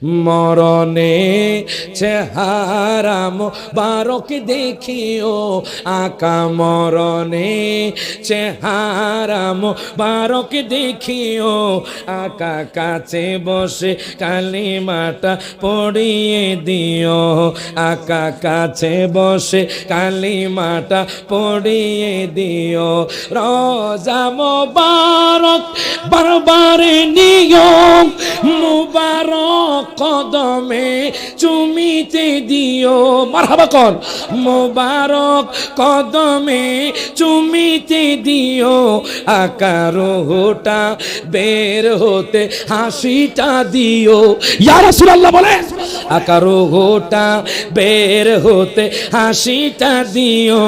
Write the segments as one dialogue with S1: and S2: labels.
S1: মরণে চেহারা মোবারক দেখিও আকা মরণে চেহারা মোবারক দেখিও আকা কাছে বসে কালিমাটা পড়িয়ে দিও আকা কাছে বসে কালিমাটা পড়িয়ে দিও রোজা মোবারক বারবারে নিও মুবারক কদমে চুমিতে দিও মারহাবা কর মোবারক কদমে চুমিতে দিও আকারোটা বের হতে হাসিটা দিও ইয়া রাসূলুল্লাহ বলেন আকারোটা বের হতে হাসিটা দিও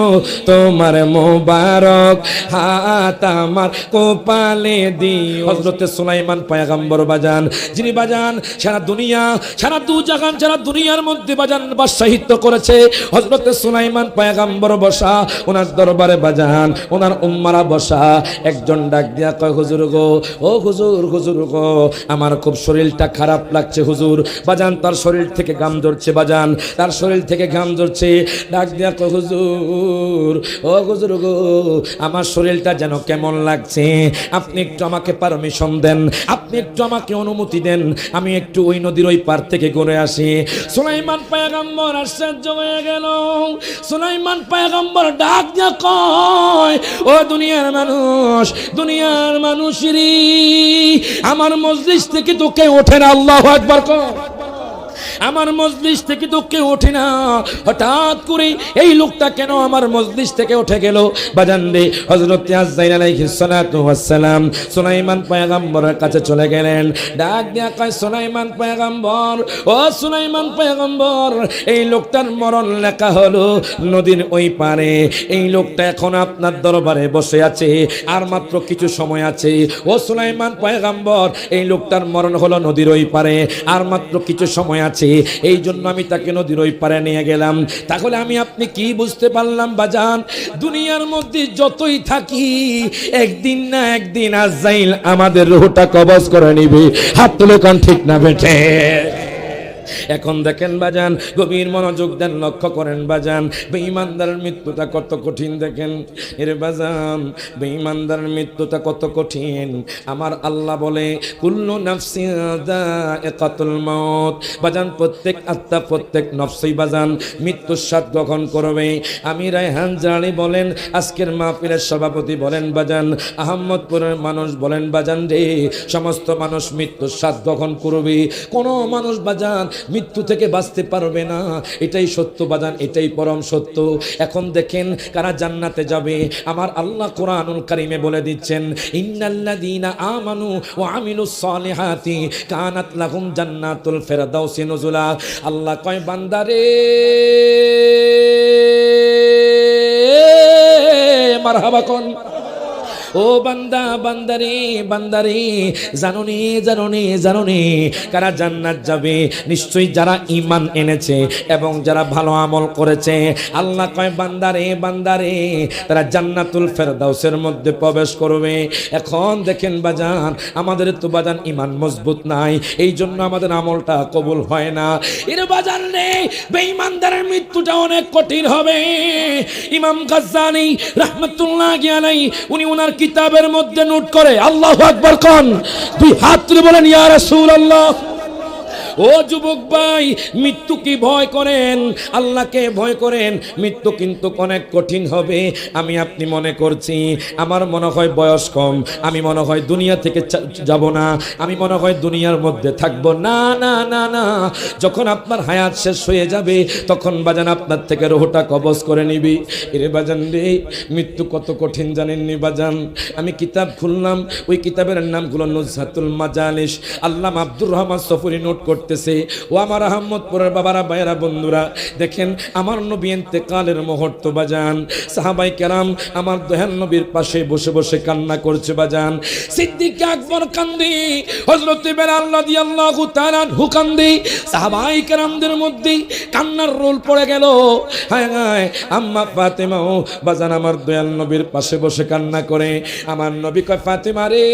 S1: তোমার মোবারক হাত আমার কপালে দিও হযরত সুলাইমান পয়গম্বর বাজান যিনি বাজান সারা দুনিয়া সারা দুজাহান সারা দুনিয়ার মধ্যে বাজান বাদশাহিত্য করেছে হযরত সুলাইমান পয়গম্বর বসা ওনার দরবারে বাজান ওনার উম্মারা বসা একজন ডাক দিয়া কয় হুজুর গো ও হুজুর হুজুর গো আমার খুব শরীরটা খারাপ লাগছে হুজুর বাজান তার শরীর থেকে ঘাম ঝরছে বাজান তার শরীর থেকে ঘাম ঝরছে ডাক দিয়া কয় হুজুর ও হুজুর গো আমার শরীরটা যেন কেমন লাগছে আপনি একটু আমাকে পারমিশন দেন আপনি একটু আমাকে অনুমতি দেন আমি একটু ওই নদীর ওই পার থেকে ঘুরে আসি সুলাইমান পয়গম্বর আশ্চর্য হয়ে গেল সুলাইমান পয়গম্বর ডাক দিয়া কয় ও দুনিয়ার মানুষেরই আমার মজলিস থেকে তো কেউ ওঠে না আল্লাহু আকবার কর আমার মজলিস থেকে তো কেউ ওঠে না হঠাৎ করে এই লোকটা কেন আমার মজলিস থেকে উঠে গেল বাজান রে হযরত আযরাইল আলাইহিস সালাতু ওয়াস সালাম সুলাইমান পয়গম্বরের কাছে চলে গেলেন ডাক দিয়া কয় সুলাইমান পয়গম্বর ও সুলাইমান পয়গম্বর এই লোকটার মরণ লেখা হলো নদীর ওই পারে এই লোকটা এখন আপনার দরবারে বসে আছে আর মাত্র কিছু সময় আছে ও সুলাইমান পয়গম্বর এই লোকটার মরণ হলো নদীর ওই পারে আর মাত্র কিছু সময় আছে এই জন্য আমি তাকে নদীর ওই পারে নিয়ে গেলাম তাহলে আমি আপনি কি বুঝতে পারলাম বাজান দুনিয়ার মধ্যে যতই থাকি একদিন না একদিন আজরাইল আমাদের রূহটা কবজ করে নিবে হাত তুলে কোন ঠিক না বেঠে এখন দেখেন বাজান গভীর মনোযোগ দেন লক্ষ্য করেন বাজান বেঈমানদারের মৃত্যুটা কত কঠিন দেখেন এর বাজান বেঈমানদারের মৃত্যুটা কত কঠিন আমার আল্লাহ বলে কুল্লু নাফসিন যায়িকাতুল মাউত বাজান প্রত্যেক আত্মা প্রত্যেক নফসই বাজান মৃত্যুর স্বাদ গ্রহণ করবে আমি রায়হান জানি বলেন আজকের মাহফিলের সভাপতি বলেন বাজান আহমদপুরের মানুষ বলেন বাজান রে সমস্ত মানুষ মৃত্যুর স্বাদ গ্রহণ করবে কোনো মানুষ বাজান মৃত্যু থেকে বাঁচতে পারবে না এটাই সত্য বাজান এটাই পরম সত্য এখন দেখেন কারা জান্নাতে যাবে আমার আল্লাহ কোরআনুল কারীমে বলে দিচ্ছেন ইন্নাল্লাযীনা আমানু ওয়া আমিলুস সালিহাতি কানাত লাহুম জান্নাতুল ফিরদাউসি নুজুলা আল্লাহ কয় বান্দারে মারহাবা কোন ও বান্দা বান্দারে জানোনি কারা জান্নাত যাবে নিশ্চয়ই যারা ঈমান এনেছে এবং যারা ভালো আমল করেছে আল্লাহ কয় বান্দারে তারা জান্নাতুল ফেরদাউসের মধ্যে প্রবেশ করবে এখন দেখেন বাজান আমাদের তো বাজান ঈমান মজবুত নাই এই জন্য আমাদের আমলটা কবুল হয় না এর বাজান রে বেঈমানদারের মৃত্যুটা অনেক কঠিন হবে ইমাম গাজ্জালী রাহমাতুল্লাহি আলাইহি উনি ওনার কিতাবের মধ্যে নোট করে আল্লাহু আকবার কোন দুই হাত তুলে বলেন ইয়া রাসূলুল্লাহ ও যুবক ভাই মৃত্যু কি ভয় করেন আল্লাহকে ভয় করেন মৃত্যু কিন্তু অনেক কঠিন হবে আমি আপনি মনে করছি আমার মনে হয় বয়স কম আমি মনে হয় দুনিয়া থেকে যাব না আমি মনে হয় দুনিয়ার মধ্যে থাকব না না না না যখন আপনার হায়াত শেষ হয়ে যাবে তখন বাজান আপনার থেকে রূহটা কবজ করে নিবি এরে বাজান রে মৃত্যু কত কঠিন জানেননি বাজান আমি কিতাব খুললাম ওই কিতাবের নামগুলো নুজহাতুল মাজালিস আল্লামা আব্দুর রহমান সফুরি নোট করতে ও আমার আহমদপুরের বাবারা ভাইয়েরা বন্ধুরা দেখেন আমার নবী ইন্তেকালের মুহূর্ত বাজান সাহাবায়ে কেরাম আমার দয়াল নবীর পাশে বসে বসে কান্না করছে বাজান সিদ্দিক আকবর কান্দে হযরত বেলাল রাদিয়াল্লাহু তাআলা আনহু কান্দে সাহাবায়ে কেরামদের মধ্যে কান্নার রোল পড়ে গেল হায় হায় আম্মা ফাতেমাও বাজান আমার দয়াল নবীর পাশে বসে কান্না করে আমার নবী কয় ফাতেমা রে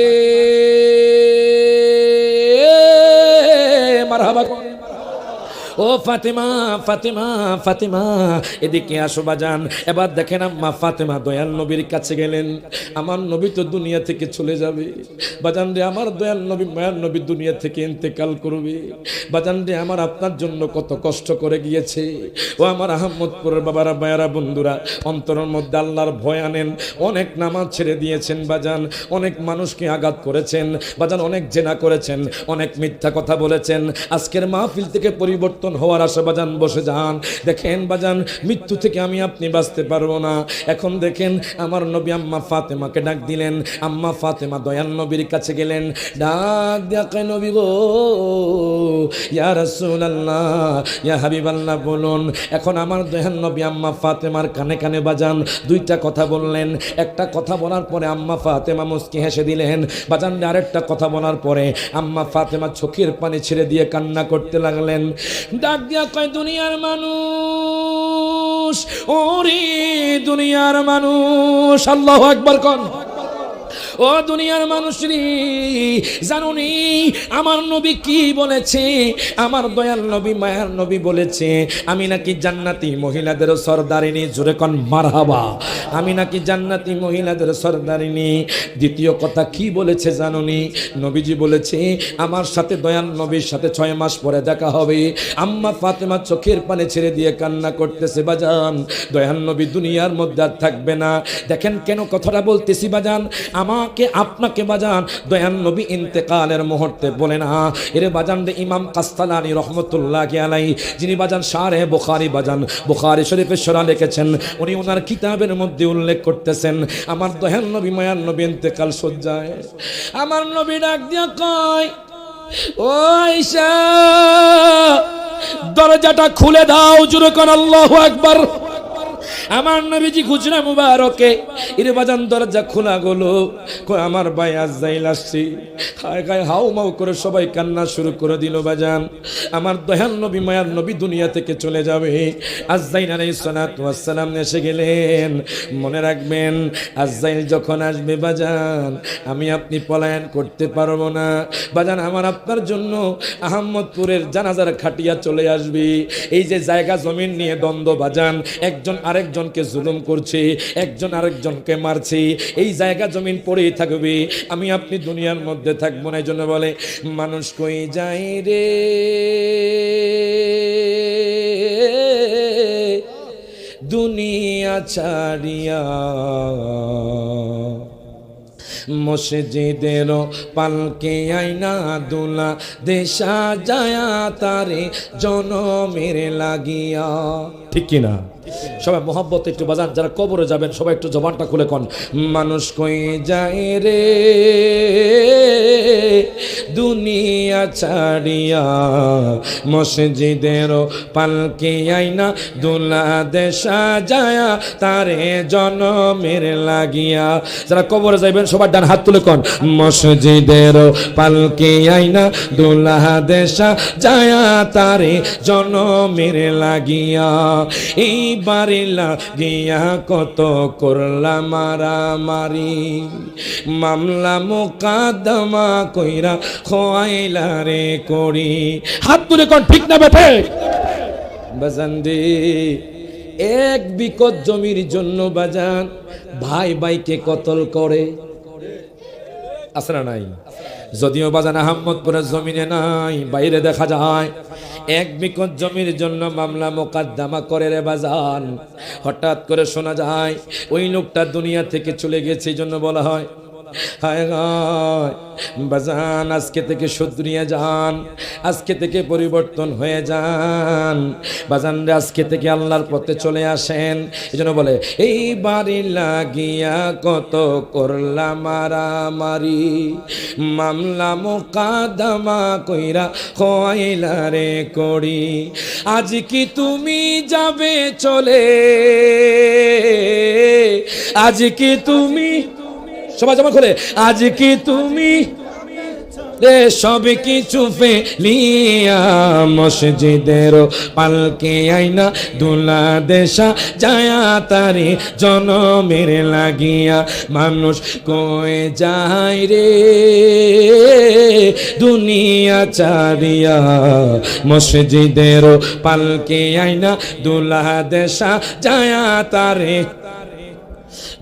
S1: মারহাবা ও ফাতেমা ফাতেমা ফাতেমা এদিকে আসো বাজান। এবার দেখেন আম্মা ফাতেমা দয়াল নবীর কাছে গেলেন। আমার নবী তো দুনিয়া থেকে চলে যাবে বাজান রে, আমার দয়াল নবী মায়ার নবী দুনিয়া থেকে ইন্তেকাল করবে বাজান রে, আমার আপনার জন্য কত কষ্ট করে গিয়েছে। ও আমার আহমদপুরের বাবারা মায়েরা বন্ধুরা, অন্তরের মধ্যে আল্লাহর ভয় আনেন। অনেক নামাজ ছেড়ে দিয়েছেন বাজান, অনেক মানুষকে আঘাত করেছেন বাজান, অনেক জেনা করেছেন, অনেক মিথ্যা কথা বলেছেন। আজকের মাহফিল থেকে পরিবর্তন হওয়ার আশা বাজান বসে যান। দেখেন বাজান, মৃত্যু থেকে আমি আপনি বাঁচতে পারবো না। এখন দেখেন আমার নবী আম্মা ফাতেমাকে ডাক দিলেন। আম্মা ফাতেমা দয়াল নবীর কাছে গেলেন, ডাক দিয়া কয় নবী গো, ইয়া রাসূলুল্লাহ, ইয়া হাবিবাল্লাহ বলুন। এখন আমার দয়াল নবী আম্মা ফাতেমার কানে কানে বাজান দুইটা কথা বললেন। একটা কথা বলার পরে আম্মা ফাতেমা মুস্কি হেসে দিলেন বাজান। আরেকটা কথা বলার পরে আম্মা ফাতেমা চোখের পানি ছেড়ে দিয়ে কান্না করতে লাগলেন। ডাক দিয়া কয় দুনিয়ার মানুষ, ওরে দুনিয়ার মানুষ, আল্লাহু আকবার কোন। ও দুনিয়ার মানুষ রে, জানুনি আমার নবী কি বলেছে? আমার দয়াল নবী মায়ার নবী বলেছে আমি নাকি জান্নাতি মহিলাদের সরদারিনী। জোরে কোন মারহাবা। আমি নাকি জান্নাতি মহিলাদের সরদারিনী। দ্বিতীয় কথা কি বলেছে জানুনি? নবীজি বলেছে আমার সাথে দয়াল নবীর সাথে 6 মাস পরে দেখা হবে। আম্মা ফাতেমা চোখের পানি ছেড়ে দিয়ে কান্না করতেছে বাজান। দয়াল নবী দুনিয়ার মধ্যে আর থাকবে না। দেখেন কেন কথাটা বলতেছি বাজান, আমাকে আপনাকে বাজান দয়াল নবী ইন্তেকালের মুহূর্তে বলে না এরে বাজান রে। ইমাম কাস্তালানি রহমতুল্লাহি আলাইহি, যিনি বাজান শারে বুখারী বাজান বুখারী শরীফের শরহ লিখেছেন, উনি ওনার কিতাবের মধ্যে উল্লেখ করতেছেন আমার দয়াল নবী মায়ার নবী ইন্তেকাল সজ্জায়। আমার নবী ডাক দিয়া কয়, ও আয়েশা দরজাটা খুলে দাও। জোরে কোন আল্লাহু আকবার। আমার নবীজি গুজরা মুবারকে এর বাজান দরজা খোলা গেল। আমার ভাই আজরাইল আসছে। হায় হায় হাউ মাউ করে সবাই কান্না শুরু করে দিল বাজান। আমার দয়াল নবী মায়ার নবী দুনিয়া থেকে চলে যাবে। আজরাইল আলাইহিস সালাতু ওয়াস সালাম এসে গেলেন। মনে রাখবেন আজরাইল যখন আসবে বাজান, আমি আপনি পলায়ন করতে পারবো না বাজান। আমার আপনার জন্য আহমদপুরের জানাজার খাটিয়া চলে আসবে। এই যে জায়গা জমিন নিয়ে দ্বন্দ্ব বাজান, একজন আরেকজনকে জুলুম করছে, একজন আরেকজনকে মারছে, এই জায়গা জমিন পড়েই থাকবে। আমি আপনি দুনিয়ার মধ্যে থাকবো না। এই জন্য বলে মানুষ কই যায় রে দুনিয়া ছাড়িয়া, মসজিদের পালকে আইনা দুলা দেশা যায়া তারে জনমের লাগিয়া। ঠিক কিনা? সবাই মোহাব্বত একটু বাজান। যারা কবরে যাবেন সবাই একটু জবানটা খুলে কন, মানুষ কই যায় রে দুনিয়া ছাড়িয়া, মসজিদের পালকে আইনা দুলা দেশা যায়া তারে জনমের লাগিয়া। যারা কবরে যাইবেন সবার ডান হাত তুলে কন, মসজিদের পালকে আইনা দুলা দেশা যায়া তারে জনমের লাগিয়া। এই বাড়ি লাগিয়া কত করলা মারামারি, মামলা মোকদ্দমা কইরা খোয়াইলা রে করি। হাত তুলে কোন ঠিক না বেঠে বাজান রে। 1 বিকট জমির জন্য বাজান ভাই ভাইকে কতল করে, আছে না নাই? যদিও বাজান আহমদপুরের জমিনে নাই, বাইরে দেখা যায় 1 বিকট জমির জন্য মামলা মোকদ্দমা করে রে বাজান। হঠাৎ করে শোনা যায় ওই লোকটা দুনিয়া থেকে চলে গেছে। এই জন্য বলা হয় হায় হায় বাজান আজকে থেকে শুধরিয়ে যান, আজকে থেকে পরিবর্তন হয়ে যান বাজান রে। আজকে থেকে আল্লাহর পথে চলে আসেন। এই জন্য বলে এই বাড়ি লাগিয়া কত করলা মারামারি, মামলা মোকদ্দমা কইরা খোয়াইলা রে করি। আজ কি তুমি যাবে চলে, আজ কি তুমি, সবাই জমা করে, আজ কি তুমি সব কিছু ফেলিয়া মসজিদের পালকে আইনা দুলা দেশা যায়া তারে জনমের লাগিয়া মানুষ কয়ে যায় রে দুনিয়া চারিয়া মসজিদের পালকে আইনা দুলা দেশা যায়া তারে।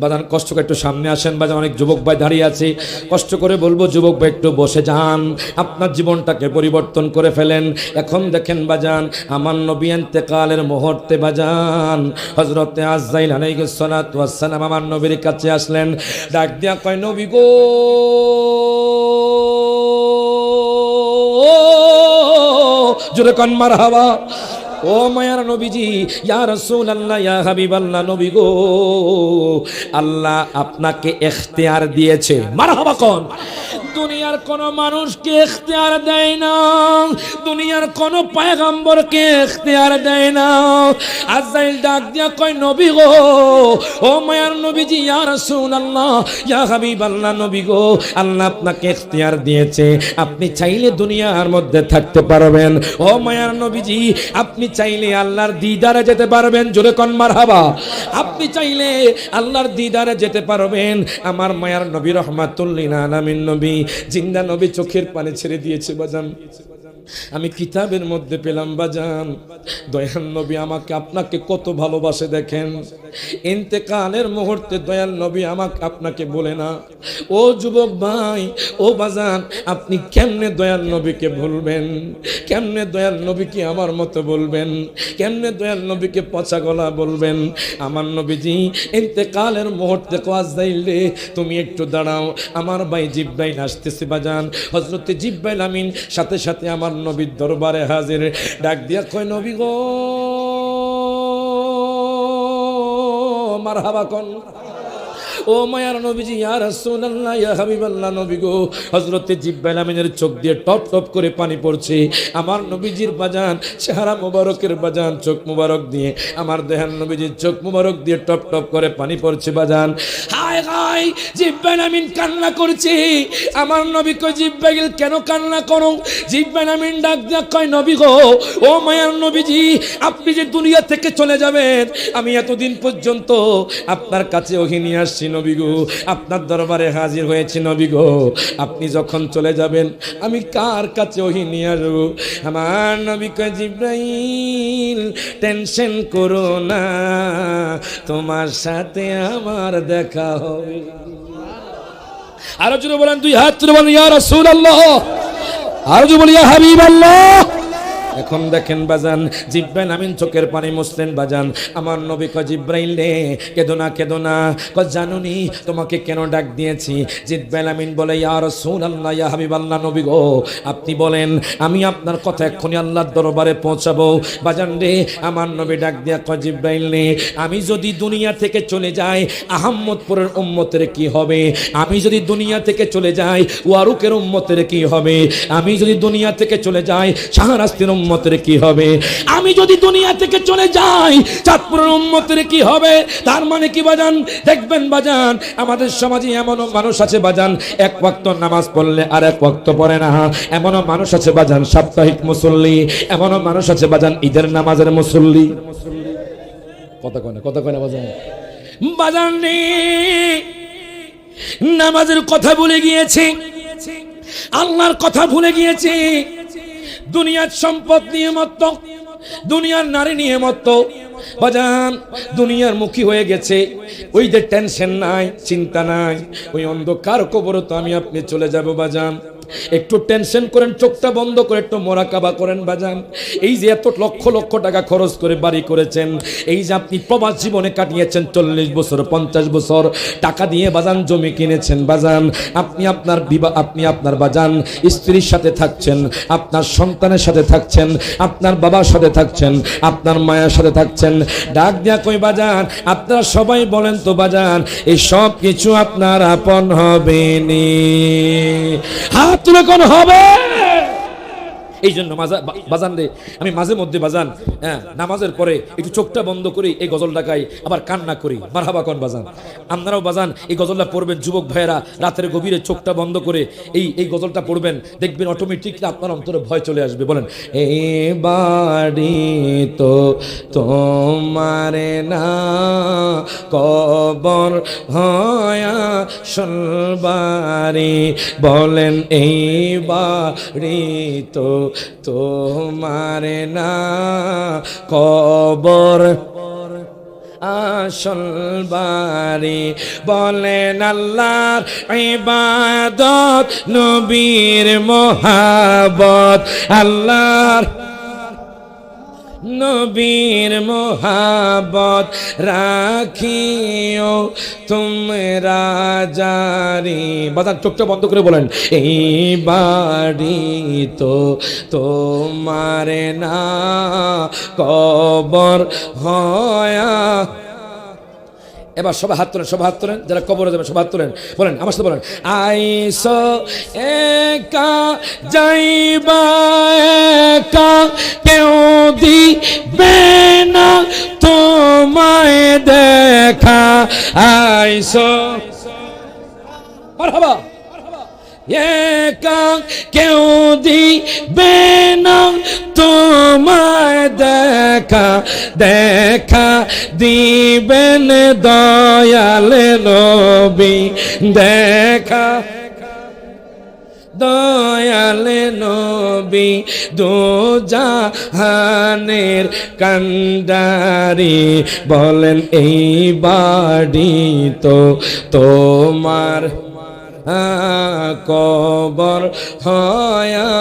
S1: বাজান কষ্ট করে একটু সামনে আসেন বাজান, অনেক যুবক ভাই দাঁড়িয়ে আছে, কষ্ট করে বলবো যুবক ভাই একটু বসে যান, আপনার জীবনটাকে পরিবর্তন করে ফেলেন। এখন দেখেন বাজান, আমার নবী ইন্তেকালের মুহূর্তে বাজান হযরতে আজরাইল আলাইহিস সালাতু ওয়াস সালাম আমার নবীর কাছে আসলেন, ডাক দিয়া কয় নবী গো জোরে কোন মারহাবা। ও মায়ার নবীজি, ইয়া রাসূলুল্লাহ, ইয়া হাবিবাল্লাহ, নবী গো আল্লাহ আপনাকে ইখতিয়ার দিয়েছে। মারহাবা কোন। দুনিয়ার কোন মানুষকে ইখতিয়ার দেয় না, দুনিয়ার কোন পয়গম্বরকে ইখতিয়ার দেয় না। আজরাইল ডাক দিয়া কয় নবী গো, ও মায়ার নবীজি, ইয়া রাসূলুল্লাহ, ইয়া হাবিবাল্লাহ, নবী গো আল্লাহ আপনাকে ইখতিয়ার দিয়েছে, আপনি চাইলে দুনিয়ার মধ্যে থাকতে পারবেন। ও মায়ার নবীজি, আপনি চাইলে আল্লাহর দিদারে যেতে পারবেন। জোরে কোন মারহাবা। আপনি চাইলে আল্লাহর দিদারে যেতে পারবেন। আমার মায়ার নবী রহমাতুল লিল আলামিন নবী, জিন্দা নবী চোখের পানি ছেড়ে দিয়েছে বাজান। আমি কিতাবের মধ্যে পেলাম বাজান, দয়াল নবী আমাকে আপনাকে কত ভালোবাসে দেখেন। ইন্তেকালের মুহূর্তে দয়াল নবী আমাকে আপনাকে বলে না। ও যুবক ভাই, ও বাজান, আপনি কেমনে দয়াল নবীকে ভুলবেন? কেমনে দয়াল নবীকে আমার মতো বলবেন? কেমনে দয়াল নবীকে পচা গলা বলবেন? আমার নবীজি ইন্তেকালের মুহূর্তে আজরাইল রে তুমি একটু দাঁড়াও, আমার ভাই জিব্রাইল আসতেছে বাজান। হযরতে জিব্রাইল আমিন সাথে সাথে আমার নবীর দরবারে হাজির, ডাক দিয়া কয় নবী গো মারহাবা কোন। ও মায়ার নবীজি, ইয়া রাসূলুল্লাহ, ইয়া হাবিবাল্লাহ, নবী গো হযরতে জিব্রাইল আমিনের চোখ দিয়ে টপ টপ করে পানি পড়ছে। আমার নবীজির বাজান চেহারা মোবারকের বাজান চোখ মোবারক দিয়ে, আমার দেহান নবীজির চোখ মোবারক দিয়ে টপ টপ করে পানি পড়ছে বাজান। হায় হায়, জিব্রাইল আমিন কান্না করছে। আমার নবী কয় জিব্রাইল কেন কান্না করো? জিব্রাইল আমিন ডাক দিয়া কয় নবী গো, ও মায়ার নবীজি, আপনি যে দুনিয়া থেকে চলে যাবেন, আমি এতদিন পর্যন্ত আপনার কাছে ওহী নিয়ে আসছি নবী গো, আপনার দরবারে হাজির হয়েছে নবী গো, আপনি যখন চলে যাবেন আমি কার কাছে ওহী নিয়ে আসবো? আমার নবী কয় জিব্রাইল টেনশন করো না, তোমার সাথে আমার দেখা হবে। আরো জোরে বলেন, দুই হাত তুলে বলেন ইয়া রাসূলুল্লাহ, আরো জোরে বলেন ইয়া হাবিবাল্লাহ। এখন দেখেন বাজান, জিব্রাইল আমিন চোখের পানি মুছলেন বাজান। আমার নবী কয় জিব্রাইল রে কেঁদো না, কেঁদো না। কয় জানুনি তোমাকে কেন ডাক দিয়েছি? জিব্রাইল আমিন বলে ইয়া রাসূলুল্লাহ, ইয়া হাবিবাল্লাহ, নবী গো আপনি বলেন, আমি আপনার কথা এক্ষুনি আল্লাহর দরবারে পৌঁছাবো। বাজান রে আমার নবী ডাক দিয়া কয় জিব্রাইল রে, আমি যদি দুনিয়া থেকে চলে যাই আহমদপুরের উম্মতের কি হবে? আমি যদি দুনিয়া থেকে চলে যাই ওয়ারুকের উম্মতের কি হবে? আমি যদি দুনিয়া থেকে চলে যাই শাহরাস্তির উম্মতের কি হবে? আমি যদি দুনিয়া থেকে চলে যাই চাঁদপুরের উম্মতের কি হবে? তার মানে কি বাজান? দেখবেন বাজান, আমাদের সমাজে এমনও মানুষ আছে বাজান এক ওয়াক্ত নামাজ পড়লে আর এক ওয়াক্ত পড়ে না। এমনও মানুষ আছে বাজান সাপ্তাহিক মুসল্লি, এমনও মানুষ আছে বাজান ঈদের নামাজের মুসল্লি। কথা কয় না বাজান? বাজান রে নামাজের কথা ভুলে গিয়েছে, আল্লাহর কথা ভুলে গিয়েছে, দুনিয়ার সম্পদ নিয়ে মত্ত, দুনিয়ার নারী নিয়ে মত্ত বাজান, দুনিয়ার মুখী হয়ে গেছে। ওই যে টেনশন নাই, চিন্তা নাই, ওই অন্ধকার কবরে তো আমি আপনি চলে যাব বাজান। একটু টেনশন করেন, চোখটা বন্ধ করে একটু মোরাকাবা করেন বাজান। এই যে এত লক্ষ লক্ষ টাকা খরচ করে বাড়ি করেছেন, এই যে আপনি প্রবাস জীবনে কাটিয়েছেন 40 বছর 50 বছর টাকা দিয়ে বাজান জমি কিনেছেন বাজান, আপনি আপনার বিবাহ, আপনি আপনার বাজান স্ত্রীর সাথে থাকছেন, আপনার সন্তানের সাথে থাকছেন, আপনার বাবার সাথে থাকছেন, আপনার মায়ের সাথে থাকছেন। ডাক দিয়া কই বাজান, আপনারা সবাই বলেন তো বাজান, এই সব কিছু আপনার আপন হবে নি? হাত তুলে কোন হবে? এই জন্য বাজান রে, আমি মাঝে মধ্যে বাজান, হ্যাঁ, নামাজের পরে একটু চোখটা বন্ধ করি, এই গজলটা গাই, আবার কান্না করি। মারহাবা কোন বাজান, আপনারাও বাজান এই গজলটা পড়বেন। যুবক ভাইয়েরা রাতের গভীরে চোখটা বন্ধ করে এই গজলটা পড়বেন, দেখবেন অটোমেটিকলি আপনার অন্তরে ভয় চলে আসবে। বলেন, এই বাড়ি তো তোমারে না, কবর হয়া সলবারি। বলেন, এই বাড়ি তো তোমারে না, কবর আসল বাড়ি। বলেন, আল্লাহর ইবাদত, নবীর মোহাব্বত, আল্লাহর নবীর মোহাব্বত রাখিও তোমরা জারি। বাজান চোখটা বন্ধ করে বলেন, এই বাড়ি তো তোমারে না, কবর হয়া। এবার সবাই হাত তোলেন, সবাই হাত তোলেন, যারা কবরে যাবেন সবাই হাত তোলেন। বলেন আমার সাথে, বলেন, আইসো একা যাইবা একা, কেউ দিবে না তোমায় দেখা। আইসো মারহাবা, একা কেউ দিবে না তোমায় দেখা, দেখা দিবেন দয়াল নবী, দেখা দয়াল নবী, দো জাহানের কান্ডারি। বলেন, এই বাড়ি তো তোমার, কবর হয়া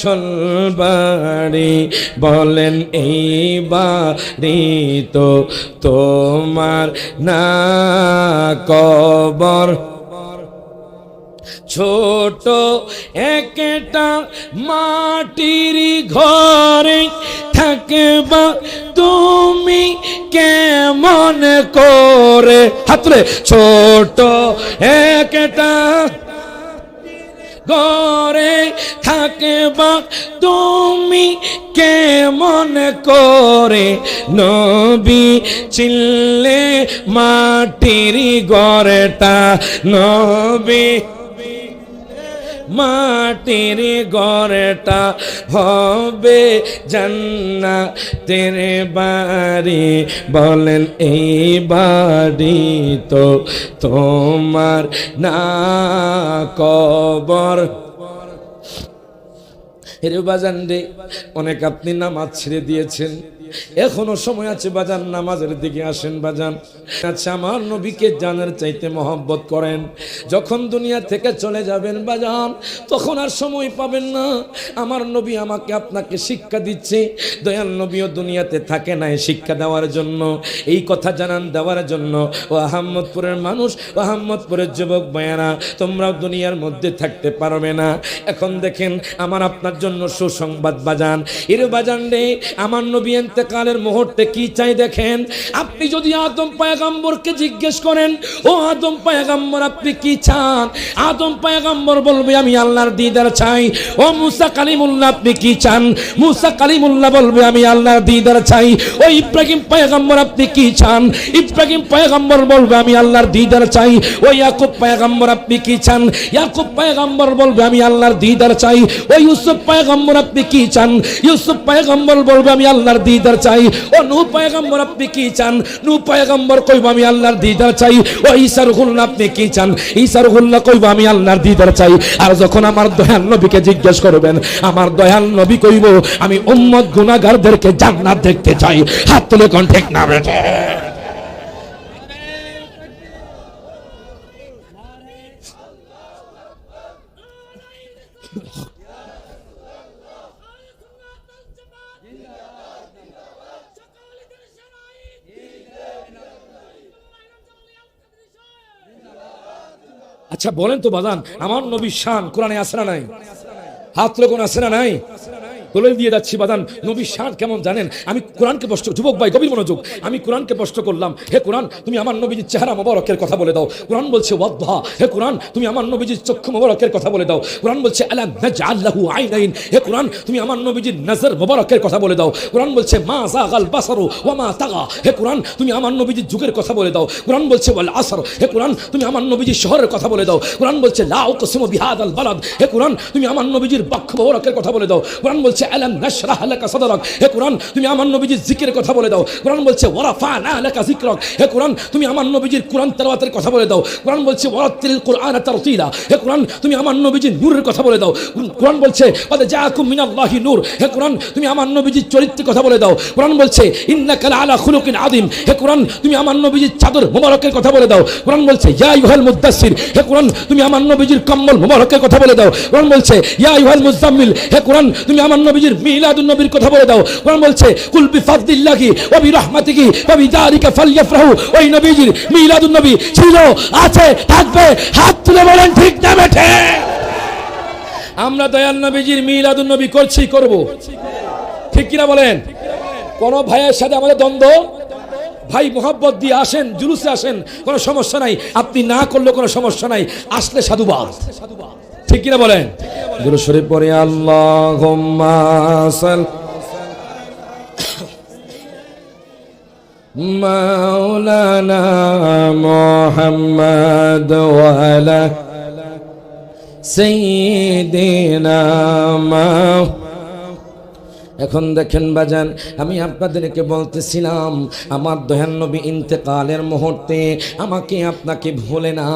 S1: সলবারি। বলেন, এই বাড়ি তো তোমার না, কবর। ছোট একটা মাটির ঘরে থাকবা তুমি কেমন করে। হাতরে, ছোট একটা ঘরে থাকবা তুমি কেমন করে। নবী চিনলে মাটির ঘরটা, নবী মাটির ঘরটা হবে জান্নাতের বাড়ি। বলেন, এই বাড়ি তো তোমার না, কবর। এরে বাজান রে, অনেক আপনি নামাজ ছেড়ে দিয়েছেন, এখনো সময় আছে বাজান, নামাজের দিকে আসেন বাজান। আচ্ছা, আমার নবীকে জানার চাইতে মহব্বত করেন। যখন দুনিয়া থেকে চলে যাবেন বাজান, তখন আর সময় পাবেন না। আমার নবী আমাকে আপনাকে শিক্ষা দিচ্ছে। দয়াল নবীও দুনিয়াতে থাকে নাই শিক্ষা দেওয়ার জন্য, এই কথা জানান দেওয়ার জন্য। ও আহম্মদপুরের মানুষ, ও আহম্মদপুরের যুবক ভাইয়েরা, তোমরাও দুনিয়ার মধ্যে থাকতে পারবে না। এখন দেখেন, আমার আপনার জন্য সুসংবাদ বাজান। এর বাজান রে, আমার নবী ইন্তেকালের মুহূর্তে কি চাই দেখেন। আপনি যদি আদম পয়গম্বরকে জিজ্ঞেস করেন, ও আদম পয়গম্বর আপনি কি চান, আদম পয়গম্বর বলবে আমি আল্লাহর দিদার চাই। ও মুসা কালিমুল্লাহ আপনি কি চান, মুসা কালিমুল্লাহ বলবে আমি আল্লাহর দিদার চাই। ও ইব্রাহিম পয়গম্বর আপনি কি চান, ইব্রাহিম পয়গম্বর বলবে আমি আল্লাহর দিদার চাই। ও ইয়াকুব পয়গম্বর আপনি কি চান, ইয়াকুব পয়গম্বর বলবে আমি আল্লাহর দিদার চাই। ও ইউসুফ পয়গম্বর আপনি কি চান, ইউসুফ পয়গম্বর বলবে আমি আল্লাহর দিদার চাই। ও নূহ পয়গম্বর আপনি কি চান, নূহ পয়গম্বর কইব আমি আল্লাহর দিদার চাই। ও ঈসা রূহুল্লাহ আপনি কি চান, ঈসা রূহুল্লাহ কইব আমি আল্লাহর দিদার চাই। আর যখন আমার দয়াল নবীকে জিজ্ঞেস করবেন, আমার দয়াল নবী কইব আমি উম্মত গুনাহগারদেরকে জান্নাত দেখতে চাই। হাত তুলে কোন ঠিক না বেটে। আচ্ছা বলেন তো বাজান, আমার নবীর শান কোরআনে আছে না নাই? হাত তুলে কোন আছে না নাই? দলিল দিয়ে যাচ্ছি বাদান। নবীর শান কেমন জানেন? আমি কোরআনকে প্রশ্ন, যুবক ভাই গভীর মনোযোগ, আমি কোরআনকে প্রশ্ন করলাম, হে কোরআন তুমি আমার নবীজির চেহারা মোবারকের কথা বলে দাও। কোরআন বলছে ওয়াদহা, হে কোরআন তুমি আমার নবীজির চক্ষু মোবারকের কথা বলে দাও। কোরআন বলছে আলাম নাজআল লাহু আইনাইন, হে কোরআন তুমি আমার নবীজির নজর মোবারকের কথা বলে দাও। কোরআন বলছে মা যাগাল বাসারু ওয়া মা তাগা, হে কোরআন তুমি আমার নবীজির যুগের কথা বলে দাও। কোরআন বলছে ওয়াল আসর, হে কোরআন তুমি আমার নবীজির শহরের কথা বলে দাও। কোরআন বলছে লা উকসিমু বিহাদাল বালাদ, হে কোরআন তুমি আমার নবীজির বক্ষ মোবারকের কথা বলে দাও। কোরআন বলছে আলাম নাশরাহ লাকা সাদরাক, হে কোরআন তুমি আমার নবীজির জিকিরের কথা বলে দাও। কোরআন বলছে ওয়ারাফানা লাকা যিকরাক, হে কোরআন তুমি আমার নবীজির কোরআন তেলাওয়াতের কথা বলে দাও। কোরআন বলছে ওয়ারাতিল কুরআনা তারতিলা, হে কোরআন তুমি আমার নবীজির নূরের কথা বলে দাও। কোরআন বলছে ওয়া জাআকুম মিনাল্লাহি নূর, হে কোরআন তুমি আমার নবীজির চরিত্রের কথা বলে দাও। কোরআন বলছে ইন্নাকা লাআলা খুলুকিন আযীম, হে কোরআন তুমি আমার নবীজির চাদর মোবারকের কথা বলে দাও। কোরআন বলছে ইয়া আইয়ুহাল মুদ্দাসসির, হে কোরআন তুমি আমার নবীজির কম্বল মোবারকের কথা বলে দাও। কোরআন বলছে ইয়া আইয়ুহাল মুজাম্মিল, হে কোরআন তুমি আমার নবীজির মিলাদুন নবীর কথা বলে দাও। কোরআন বলছে কুল বিফাদলিল্লাহি ওয়া বিরহমাতিহি ওয়া বিযালিকা ফালইফরাহু, ওই নবীজির মিলাদুন নবী ছিল, আছে, থাকবে। হাত তুলে বলেন ঠিক না বেঠে? আমরা দয়াল নবীজির মিলাদুন নবী করছি, করব, ঠিক কিনা বলেন? কোন ভাইয়ের সাথে আমাদের দ্বন্দ্ব, ভাই মোহাব্বত দিয়ে আসেন, জুলুসে আসেন, কোনো সমস্যা নাই। আপনি না করলে কোনো সমস্যা নাই, আসলে সাধুবাদ, ঠিক কিনা বলেন? দুরূদ শরীফ পড়ে আল্লাহুম্মা সাল্লি মাওলানা মুহাম্মদ ওয়া আলা সাইয়্যিদিনা মাওলানা। এখন দেখেন বাজান, আমি আপনাদেরকে বলতেছিলাম আমার দয়াল নবী ইন্তেকালের মুহূর্তে আমাকে আপনাকে ভুলে না।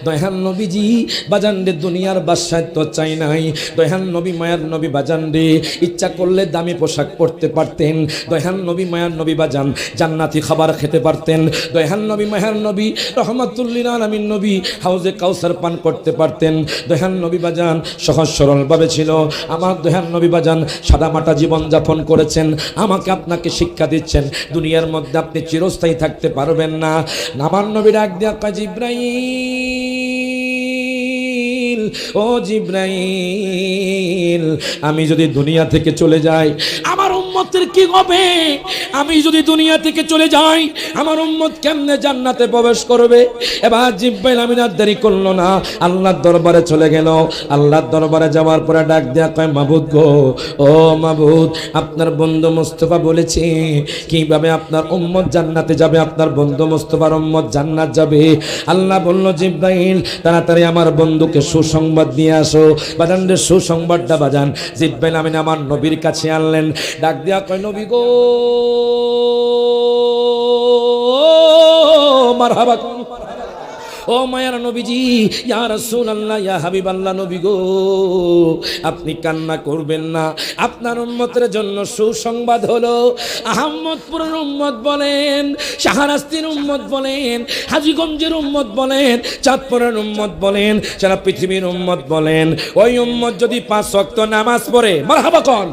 S1: দয়াল নবীজি বাজান রে দুনিয়ার বাদশাহত্ব চাই নাই। দয়াল নবী মায়ার নবী বাজান রে ইচ্ছা করলে দামি পোশাক পরতে পারতেন। দয়াল নবী মায়ার নবী বাজান জান্নাতি খাবার খেতে পারতেন। দয়াল নবী মায়ার নবী রহমাতুল লিল আলামিন নবী হাউজে কাউসার পান করতে পারতেন। দয়াল নবী বাজান সহজ সরলভাবে ছিল। আমার দয়াল নবী বাজান সাদামাটা জীবন যাপন করেছেন। আমাকে আপনাকে শিক্ষা দিচ্ছেন দুনিয়ার মধ্যে আপনি চিরস্থায়ী থাকতে পারবেন না। আমার নবী ডাক দিয়া কয় জিবরাইল, ও জিবরাইল আমি যদি দুনিয়া থেকে চলে যাই আমার উম্মতের কি হবে? আমি যদি দুনিয়া থেকে চলে যাই আমার উম্মত কেমনে জান্নাতে প্রবেশ করবে? এবার জিবরাইল আমিন আর দেরি করলো না, আল্লাহর দরবারে চলে গেল। আল্লাহর দরবারে যাওয়ার পরে ডাক দেয়া কয় মাবুদ গো, ও মাবুদ আপনার বন্ধু মুস্তাফা বলেছে কিভাবে আপনার উম্মত জান্নাতে যাবে, আপনার বন্ধু মুস্তাফার উম্মত জান্নাত যাবে। আল্লাহ বলল জিবরাইল তাড়াতাড়ি আমার বন্ধুকে সুসংবাদ নিয়ে আসো। বাজান রে সুসংবাদটা বাজান জিবরাইল আমিন আমার নবীর কাছে আনলেন। ডাক দিয়া কয় নবী গো মারহাবা, ও মায়ার নবীজি, ইয়া রাসূলুল্লাহ, ইয়া হাবিবাল্লাহ, নবী গো আপনি কান্না করবেন না। আপনার উম্মতের জন্য সুসংবাদ হলো। আহমদপুরের উম্মত বলেন, শাহরাস্তির উম্মত বলেন, হাজীগঞ্জের উম্মত বলেন, চাঁদপুরের উম্মত বলেন, সারা পৃথিবীর উম্মত বলেন, ওই উম্মত যদি 5 ওয়াক্ত নামাজ পড়ে, মারহাবা কোন,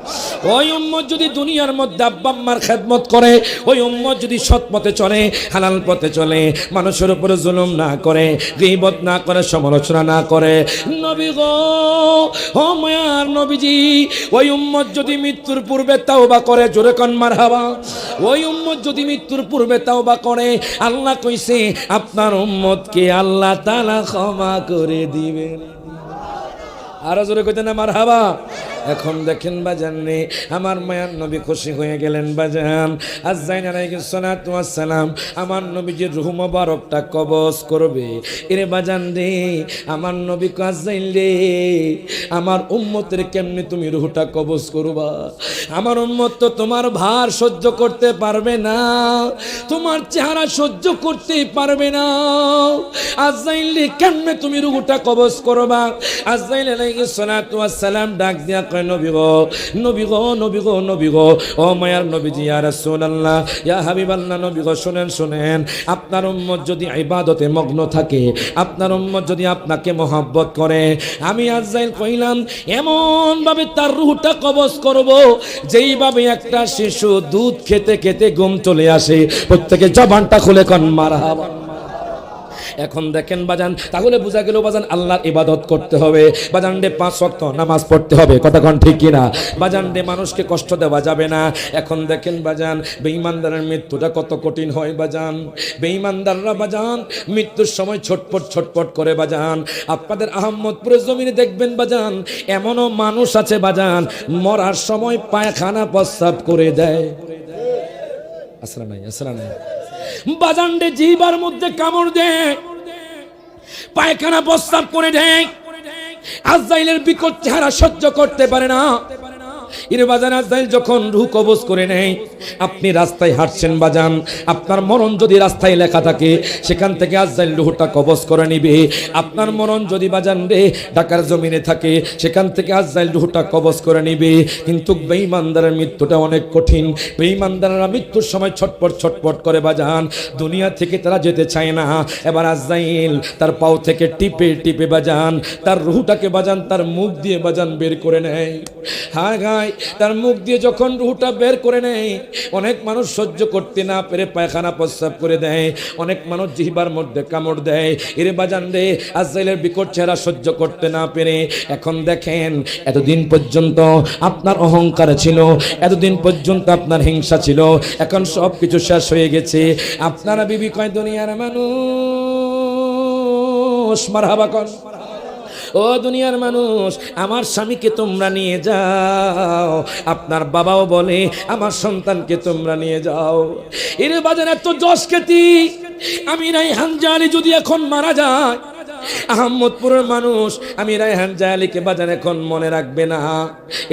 S1: ওই উম্মত যদি দুনিয়ার মধ্যে আব্বা আম্মার খেদমত করে, ওই উম্মত যদি সৎ পথে চলে, হালাল পথে চলে, মানুষের উপরে জুলুম না করে, গীবত না করে, সমালোচনা না করে, নবী গো ও মায়ার নবীজি ওই উম্মত যদি মৃত্যুর পূর্বে তাওবা করে, জোরে কোন মারহাবা, ওই উম্মত যদি মৃত্যুর পূর্বে তাওবা করে আল্লাহ কইছে আপনার উম্মতকে আল্লাহ তাআলা ক্ষমা করে দিবেন। আরো জোরে কইতে না মারহাবা। এখন দেখেন বাজান রে আমার মায়ার নবী খুশি হয়ে গেলেন বাজান। আজরাইল আলাইহিস সালাতু ওয়াস সালাম আমার নবীজির রূহ মোবারকটা কবজ করবে। এরে বাজান রে আমার নবী কয় আজরাইল রে আমার উম্মতের কেমনে তুমি রূহটা কবজ করবা? আমার উম্মত তো তোমার ভার সহ্য করতে পারবে না, তোমার চেহারা সহ্য করতে পারবে না। আজরাইল রে কেমনে তুমি রূহটা কবজ করবা? আজরাইল আলাইহিস সালাতু ওয়াস সালাম ডাক দিয়া কয় নবী গো, নবী গো, নবী গো, নবী গো, ও মায়ার নবীজি, ইয়া রাসূলুল্লাহ, ইয়া হাবিবাল্লাহ, নবী গো শুনেন, শুনেন, আপনার উম্মত যদি ইবাদতে মগ্ন থাকে, আপনার উম্মত যদি আপনাকে মহব্বত করে, আমি আজরাইল কইলাম এমন ভাবে তার রূহটা কবজ করব যেইভাবে একটা শিশু দুধ খেতে খেতে ঘুম চলে আসে। প্রত্যেকে জবানটা খুলে কোন মারহাবা। এখন দেখেন বাজান, তাহলে বোঝা গেল বাজান আল্লাহর ইবাদত করতে হবে বাজান রে, 5 ওয়াক্ত নামাজ পড়তে হবে, কথা কোন ঠিক কিনা বাজান রে, মানুষকে কষ্ট দেওয়া যাবে না। এখন দেখেন বাজান বেঈমানদারের মৃত্যুটা কত কঠিন হয় বাজান। বেঈমানদাররা বাজান মৃত্যুর সময় ছটপট করে বাজান। আপনাদের আহমদপুরের জমিনে দেখবেন বাজান এমনও মানুষ আছে বাজান মরার সময় পায়খানা প্রস্রাব করে দেয়। আসরা নাই বাজান রে, জিহ্বার মধ্যে কামড় দেয়, পায়খানা প্রস্রাব করে দেয়। আজরাইলের বিকট চেহারা সহ্য করতে পারে না। এর বাজান আজরাইল যখন রূহ কবজ করে নেয়, আপনি রাস্তায় হাঁটছেন বাজান, আপনার মরণ যদি রাস্তায় লেখা থাকে সেখান থেকে আজরাইল রূহটা কবজ করে নিবে। আপনার মরণ যদি বাজান রে ঢাকার জমিনে থাকে সেখান থেকে আজরাইল রূহটা কবজ করে নিবে। কিন্তু বেঈমানদারের মৃত্যুটা অনেক কঠিন। বেঈমানদাররা মৃত্যুর সময় ছটপট করে বাজান, দুনিয়া থেকে তারা যেতে চায় না। এবার আজরাইল তার পাও থেকে টিপে বাজান তার রূহটাকে বাজান তার মুখ দিয়ে বাজান বের করে নেয়। হায় হায়, তার মুখ দিয়ে যখন রূহটা বের করে নেয়, অনেক মানুষ সহ্য করতে না পেরে পায়খানা প্রস্রাব করে দেয়, অনেক মানুষ জিহ্বার মধ্যে কামড় দেয়। এরে বাজান রে, আজরাইলের বিকট চেহারা সহ্য করতে না পেরে এখন দেখেন এতদিন পর্যন্ত আপনার অহংকার ছিল, এতদিন পর্যন্ত আপনার হিংসা ছিল, এখন সব কিছু শেষ হয়ে গেছে। আপনারা বিবি কয় দুনিয়ার মানুষ, মারহাবা কর। ও দুনিয়ার মানুষ, আমার স্বামীকে তোমরা নিয়ে যাও। আপনার বাবাও বলে আমার সন্তানকে তোমরা নিয়ে যাও। এর বাজার এত যশ খ্যাতি, আমি রায়হান জালি যদি এখন মারা যায়, আহমদপুরের মানুষ আমি রায়হান জালিকে বাজান এখন মনে রাখবে না।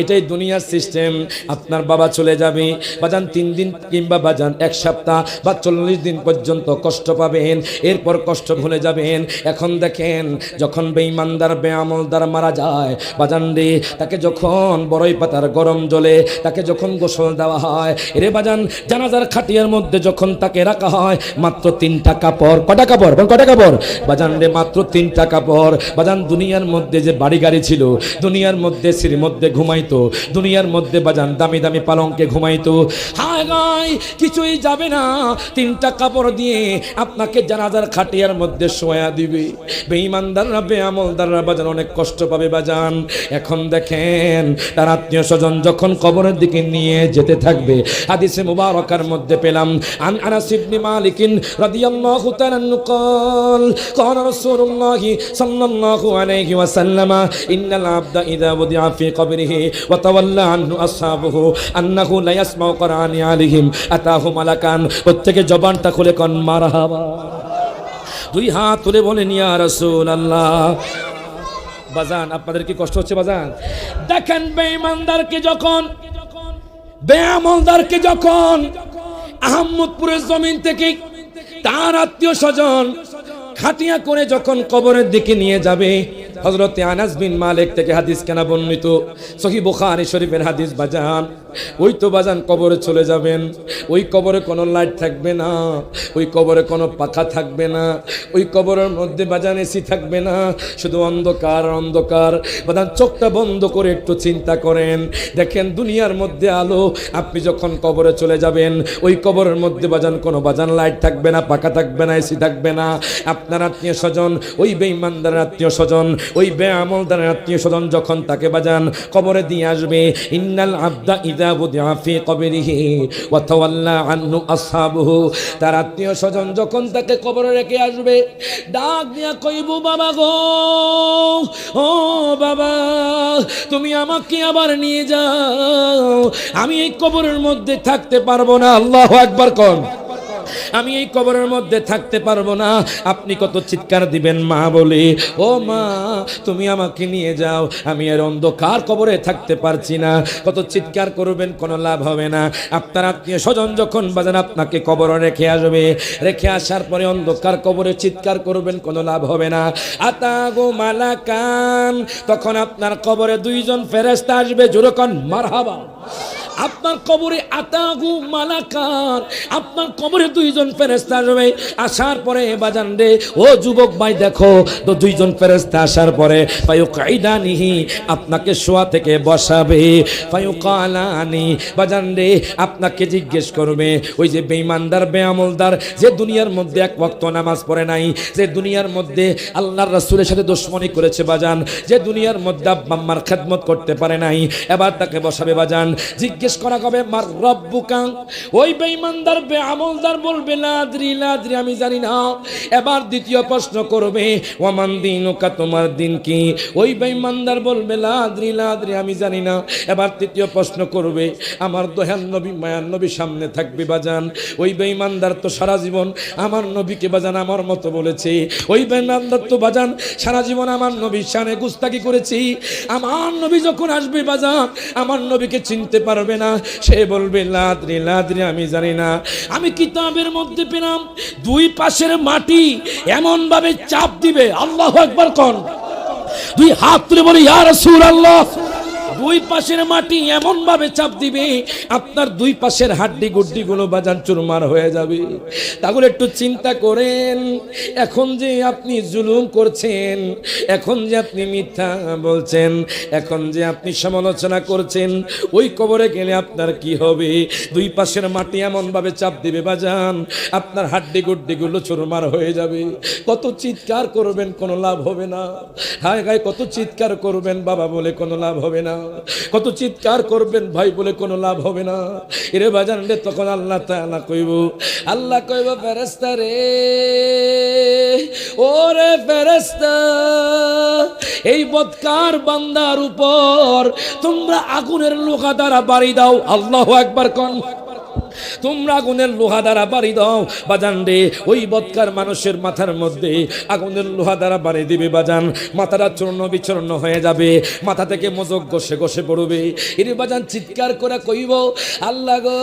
S1: এটাই দুনিয়ার সিস্টেম। আপনার বাবা চলে যাবে বাজান 3 দিন কিংবা বাজান 1 সপ্তাহ বা 40 দিন পর্যন্ত কষ্ট পাবেন, এরপর কষ্ট ভুলে যাবেন। এখন দেখেন যখন বেঈমানদার বেআমলদার মারা যায় বাজান রে, তাকে যখন বড়ই পাতার গরম জলে তাকে যখন গোসল দেওয়া হয়, এরে বাজান জানাজার খাটিয়ার মধ্যে যখন তাকে রাখা হয়, মাত্র 3টা কাপড়। কটা কাপড় বাজান রে? মাত্র 3টা কাপড়। বাজান দুনিয়ার মধ্যে যে বাড়ি গাড়ি ছিল, দুনিয়ার মধ্যে সিঁড়ির মধ্যে ঘুমাইতো, দুনিয়ার মধ্যে বাজান দামি দামি পালঙ্কে ঘুমাইতো, হায় গায় কিছুই যাবে না। 3টা কাপড় দিয়ে আপনাকে জানাজার খাটিয়ার মধ্যে শোয়া দিবে। বেঈমানদাররা বেআমলদাররা বাজান অনেক কষ্ট পাবে বাজান। এখন দেখেন তার আত্মীয় স্বজন যখন কবরের দিকে নিয়ে যেতে থাকবে, হাদিসে মুবারকার মধ্যে পেলাম আন আনাস ইবনে মালিক রাদিয়াল্লাহু তাআলা قال قال رسول الله صلى الله عليه وسلم إن العبد إذا وضع في قبره وتولى عنه أصحابه أنه لا يسمع قرآن عليهم أتاه ملكان। প্রত্যেকে জবানটা খুলে কোন মারহাবা, 2 হাত তুলে বলেন ইয়া রাসূলুল্লাহ। বাজান আপনাদের কি কষ্ট হচ্ছে বাজান? দেখেন বেঈমানদারকে যখন বেআমলদারকে যখন আহমদপুরের জমিন থেকে তার আত্মীয় স্বজন খাটিয়া করে যখন কবরের দিকে নিয়ে যাবে, হযরতে আনাস বিন মালিক থেকে হাদিস কেনা বর্ণিত, সহিহ বুখারী শরীফের হাদিস বাজান। ওই তো বাজান কবরে চলে যাবেন, ওই কবরে কোনো লাইট থাকবে না, ওই কবরে কোনো পাখা থাকবে না, ওই কবরের মধ্যে বাজান এসি থাকবে না, শুধু অন্ধকার অন্ধকার। বাজান চোখটা বন্ধ করে একটু চিন্তা করেন, দেখেন দুনিয়ার মধ্যে আলো, আপনি যখন কবরে চলে যাবেন ওই কবরের মধ্যে বাজান কোনো বাজান লাইট থাকবে না, পাখা থাকবে না, এসি থাকবে না। আপনার আত্মীয় স্বজন, ওই বেঈমানদারের আত্মীয় স্বজন, ওই বেআমলদারের আত্মীয় স্বজন যখন তাকে বাজান কবরে দিয়ে আসবে, ইন্নাল আবদা ইযা বুদিআ ফি কবরিহি ওয়া তাওয়াল্লা আনহু আসহাবুহু, তার আত্মীয় স্বজন যখন তাকে কবরে রেখে আসবে, ডাক দিয়া কইবো বাবা গো, ও বাবা তুমি আমাকে আবার নিয়ে যাও, আমি এই কবরের মধ্যে থাকতে পারবো না। আল্লাহু আকবার কোন, আমি এই কবরের মধ্যে থাকতে পারবো না। আপনি কত চিৎকার দিবেন মা বলে, ও মা তুমি আমাকে নিয়ে যাও, আমি আর অন্ধকার কবরে থাকতে পারছি না। কত চিৎকার করবেন, কোনো লাভ হবে না। আপনার আত্মীয় স্বজন যখন বাজান আপনাকে কবরে রেখে আসবে, রেখে আসার পরে অন্ধকার কবরে চিৎকার করবেন, কোনো লাভ হবে না। আতাগো মালাকান, তখন আপনার কবরে 2 জন ফেরেশতা আসবে, জোরে কোন মারহাবা। আপনার কবরে আতাহু মালাকান, আপনার কবরে দুইজন ফেরেশতা আসবে। আসার পরে বাজান রে ও যুবক ভাই দেখো তো দুইজন ফেরেশতা আসার পরে ফায়ুকাইদানিহি, আপনাকে শোয়া থেকে বসাবে। ফায়ুকালানি, বাজান রে আপনাকে জিজ্ঞেস করবে ওই যে বেঈমানদার বেআমলদার, যে দুনিয়ার মধ্যে এক ওয়াক্ত নামাজ পড়ে নাই, যে দুনিয়ার মধ্যে আল্লাহর রাসূলের সাথে দুশমনি করেছে বাজান, যে দুনিয়ার মধ্যে আব্বা আম্মার খেদমত করতে পারে নাই, এবার তাকে বসাবে বাজান। জিজ্ঞেস করা হবে মার রব্বুকা, ওই বেঈমানদার বেআমলদার বলবে লা আদরি লা আদরি, আমি জানি না। এবার দ্বিতীয় প্রশ্ন করবে ওয়ামান দিনুকা, তোমার দিন কি? ওই বেঈমানদার বলবে লা আদরি লা আদরি, আমি জানি না। এবার তৃতীয় প্রশ্ন করবে, আমার দয়াল নবী মায়ার নবী সামনে থাকবে বাজান। ওই বেঈমানদার তো সারা জীবন আমার নবীকে বাজান আমার মতো বলেছে, ওই বেঈমানদার তো বাজান সারা জীবন আমার নবীর শানে গুস্তাকি করেছি। আমার নবী যখন আসবে বাজান আমার নবীকে চিনতে পারবে না, সে বলবে লা আদরি লা আদরি, আমি জানি না। আমি কিতাবের মধ্যে পেলাম দুই পাশের মাটি এমন ভাবে চাপ দিবে, আল্লাহু আকবার কোন, দুই হাত তুলে বলি ইয়া রাসূলুল্লাহ, দুই পাশের মাটি এমন ভাবে চাপ দিবে আপনার দুই পাশের হাড্ডি গুড্ডি গুলো বাজান চুরমার হয়ে যাবে। তাহলে একটু চিন্তা করেন, এখন যে আপনি জুলুম করছেন, এখন যে আপনি মিথ্যা বলছেন, এখন যে আপনি সমালোচনা করছেন, ওই কবরে গেলে আপনার কি হবে? দুই পাশের মাটি এমন ভাবে চাপ দিবে বাজান আপনার হাড্ডি গুড্ডি গুলো চুরমার হয়ে যাবে। কত চিৎকার করবেন, কোনো লাভ হবে না। হায় হায় কত চিৎকার করবেন বাবা বলে কোনো লাভ হবে না, কত চিৎকার করবেন ভাই বলে কোনো লাভ হবে না। এরে বাজান রে তখন আল্লাহ তাআলা কইব, আল্লাহ কইব ফেরেশতা রে, ওরে ফেরেশতা, এই বদকার বান্দার উপর তোমরা আগুনের লোহা দ্বারা বাড়ি দাও। আল্লাহু আকবার কোন, তোমরা আগুনের লোহা দ্বারা বাড়ি দাও বাজান রে। ওই বদকার মানুষের মাথার মধ্যে আগুনের লোহা দ্বারা বাড়ি দিবে বাজান, মাথাটা চূর্ণ বিচূর্ণ হয়ে যাবে, মাথা থেকে মজক ঘষে ঘষে পড়বে। এর বাজান চিৎকার করে কইব, আল্লাহ গো,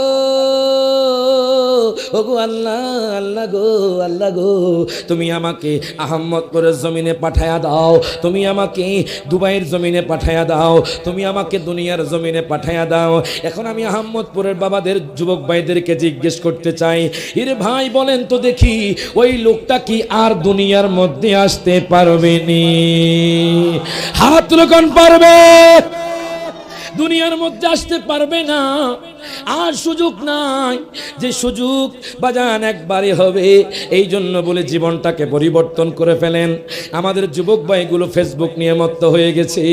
S1: ও গো আল্লাহ, আল্লাহ গো, আল্লাহ গো, তুমি আমাকে আহমদপুরের জমিনে পাঠায়া দাও, তুমি আমাকে দুবাইয়ের জমিনে পাঠায়া দাও, তুমি আমাকে দুনিয়ার জমিনে পাঠায়া দাও। এখন আমি আহমদপুরের বাবাদের যুবক ভাইদেরকে জিজ্ঞেস করতে চাই, এরে ভাই বলেন তো দেখি ওই লোকটা কি আর দুনিয়ার মধ্যে আসতে পারবে নি? হাত তুলে কোন পারবে? দুনিয়ার মধ্যে আসতে পারবে না, আর সুযোগ নাই। যে সুযোগ বাজান একবারে হবে, এই জন্য বলে জীবনটাকে পরিবর্তন করে ফেলেন। আমাদের যুবক ভাইগুলো ফেসবুক নিয়ে মত্ত হয়ে গেছে,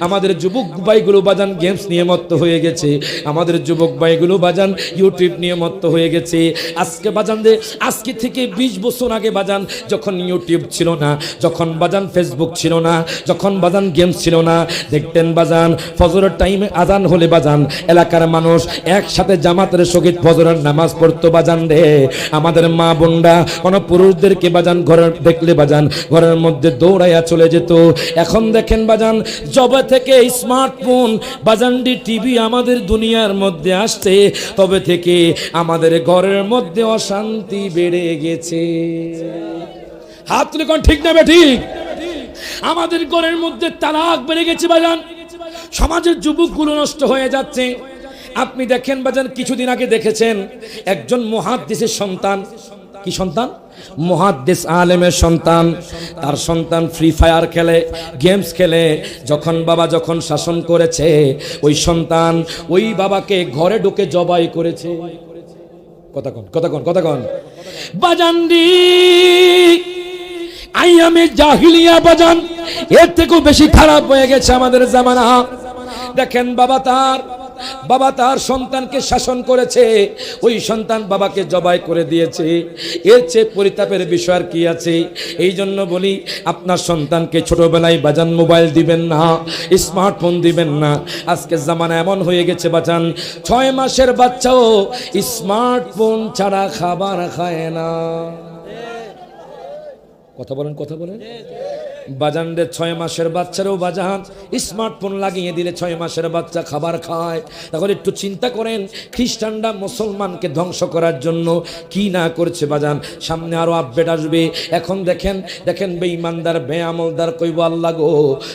S1: আমাদের যুবক ভাইগুলো বাজান গেমস নিয়ে মত্ত হয়ে গেছে, আমাদের যুবক ভাইগুলো বাজান ইউটিউব নিয়ে মত্ত হয়ে গেছে। আজকে বাজান দে, আজকে থেকে 20 বছর আগে বাজান যখন ইউটিউব ছিল না, যখন বাজান ফেসবুক ছিল না, যখন বাজান গেমস ছিল না, দেখতেন বাজান ফজরের টাইমে আজান হলে বাজান এলাকার মানুষ একসাথে জামাতের সহিত ফজরের নামাজ পড়তো বাজান রে। আমাদের মা বোনরা কোন পুরুষদেরকে বাজান ঘরের দেখলে বাজান ঘরের মধ্যে দৌড়াইয়া চলে যেত। এখন দেখেন বাজান যবে থেকে স্মার্টফোন বাজানডি টিভি আমাদের দুনিয়ার মধ্যে আসছে, তবে থেকে আমাদের ঘরের মধ্যে অশান্তি বেড়ে গেছে। হাত তুলে কোন ঠিক না ঠিক? আমাদের ঘরের মধ্যে তালাক বেড়ে গেছে বাজান, সমাজের যুবকগুলো নষ্ট হয়ে যাচ্ছে। আপনি দেখেন বাজান কিছুদিন আগে দেখেছেন একজন মুহাদ্দিসের সন্তান, কি সন্তান? মুহাদ্দিস আলেমের সন্তান। তার সন্তান ফ্রি ফায়ার খেলে, গেমস খেলে। যখন বাবা যখন শাসন করেছে, ওই সন্তান ওই বাবাকে ঘরে ঢুকে জবাই করেছে। কথা কন, কথা কন, কথা কন বাজান দি। আইয়ামে জাহিলিয়া বাজান এর থেকেও বেশি খারাপ হয়ে গেছে আমাদের জামানা। দেখেন বাবা তার সন্তানকে শাসন করেছে, ওই সন্তান বাবাকে জবাই করে দিয়েছে। এর চেয়ে পরিতাপের বিষয় আর কি আছে? এই জন্য বলি আপনার সন্তানকে ছোটবেলায় বাজান মোবাইল দিবেন না, স্মার্টফোন দিবেন না। আজকের জামানা এমন হয়ে গেছে বাজান 6 মাসের বাচ্চাও স্মার্টফোন ছাড়া খাবার খায় না। কথা বলেন, কথা বলেন। বাজান রে 6 মাসের বাচ্চারও বাজান স্মার্টফোন লাগিয়ে দিলে 6 মাসের বাচ্চা খাবার খায়। তাহলে একটু চিন্তা করেন খ্রিস্টানরা মুসলমানকে ধ্বংস করার জন্য কি না করছে বাজান। সামনে আরো আপডেট আসবে। এখন দেখেন দেখেন বেঈমানদার বেআমলদার কইব আল্লাহ গো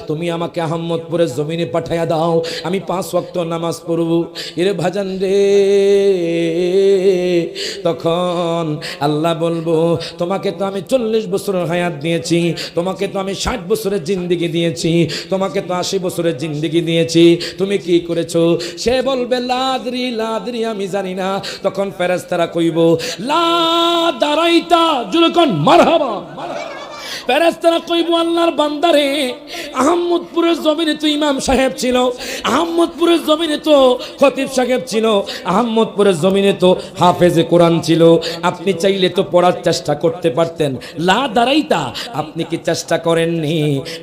S1: তুমি আমাকে আহমদপুরের জমিনে পাঠাইয়া দাও, আমি 5 ওয়াক্ত নামাজ পড়ব। এরে ভাজান রে তখন আল্লাহ বলবো তোমাকে তো আমি 40 বছরের হায়াত দিয়েছি, তোমাকে তো আমি 60 বছরের জিন্দেগি দিয়েছি, তোমাকে তো 80 বছরের জিন্দেগি দিয়েছি, তুমি কি করেছো? সে বলবে লাদরি লাদরি আমি জানি না। তখন ফেরেশতারা কইব লা দারাইতা যুলকন মারহাবা। ফেরেশতারা কইব আল্লাহর বান্দারে আহমদপুরের জমিনে তো ইমাম সাহেব ছিল, আহমদপুরের জমিনে তো খতিব সাহেব ছিল, আহমদপুরের জমিনে তো হাফেজে কোরআন ছিল, আপনি চাইলে তো পড়ার চেষ্টা করতে পারতেন। লা দাঁড়াইতা আপনি কি চেষ্টা করেননি?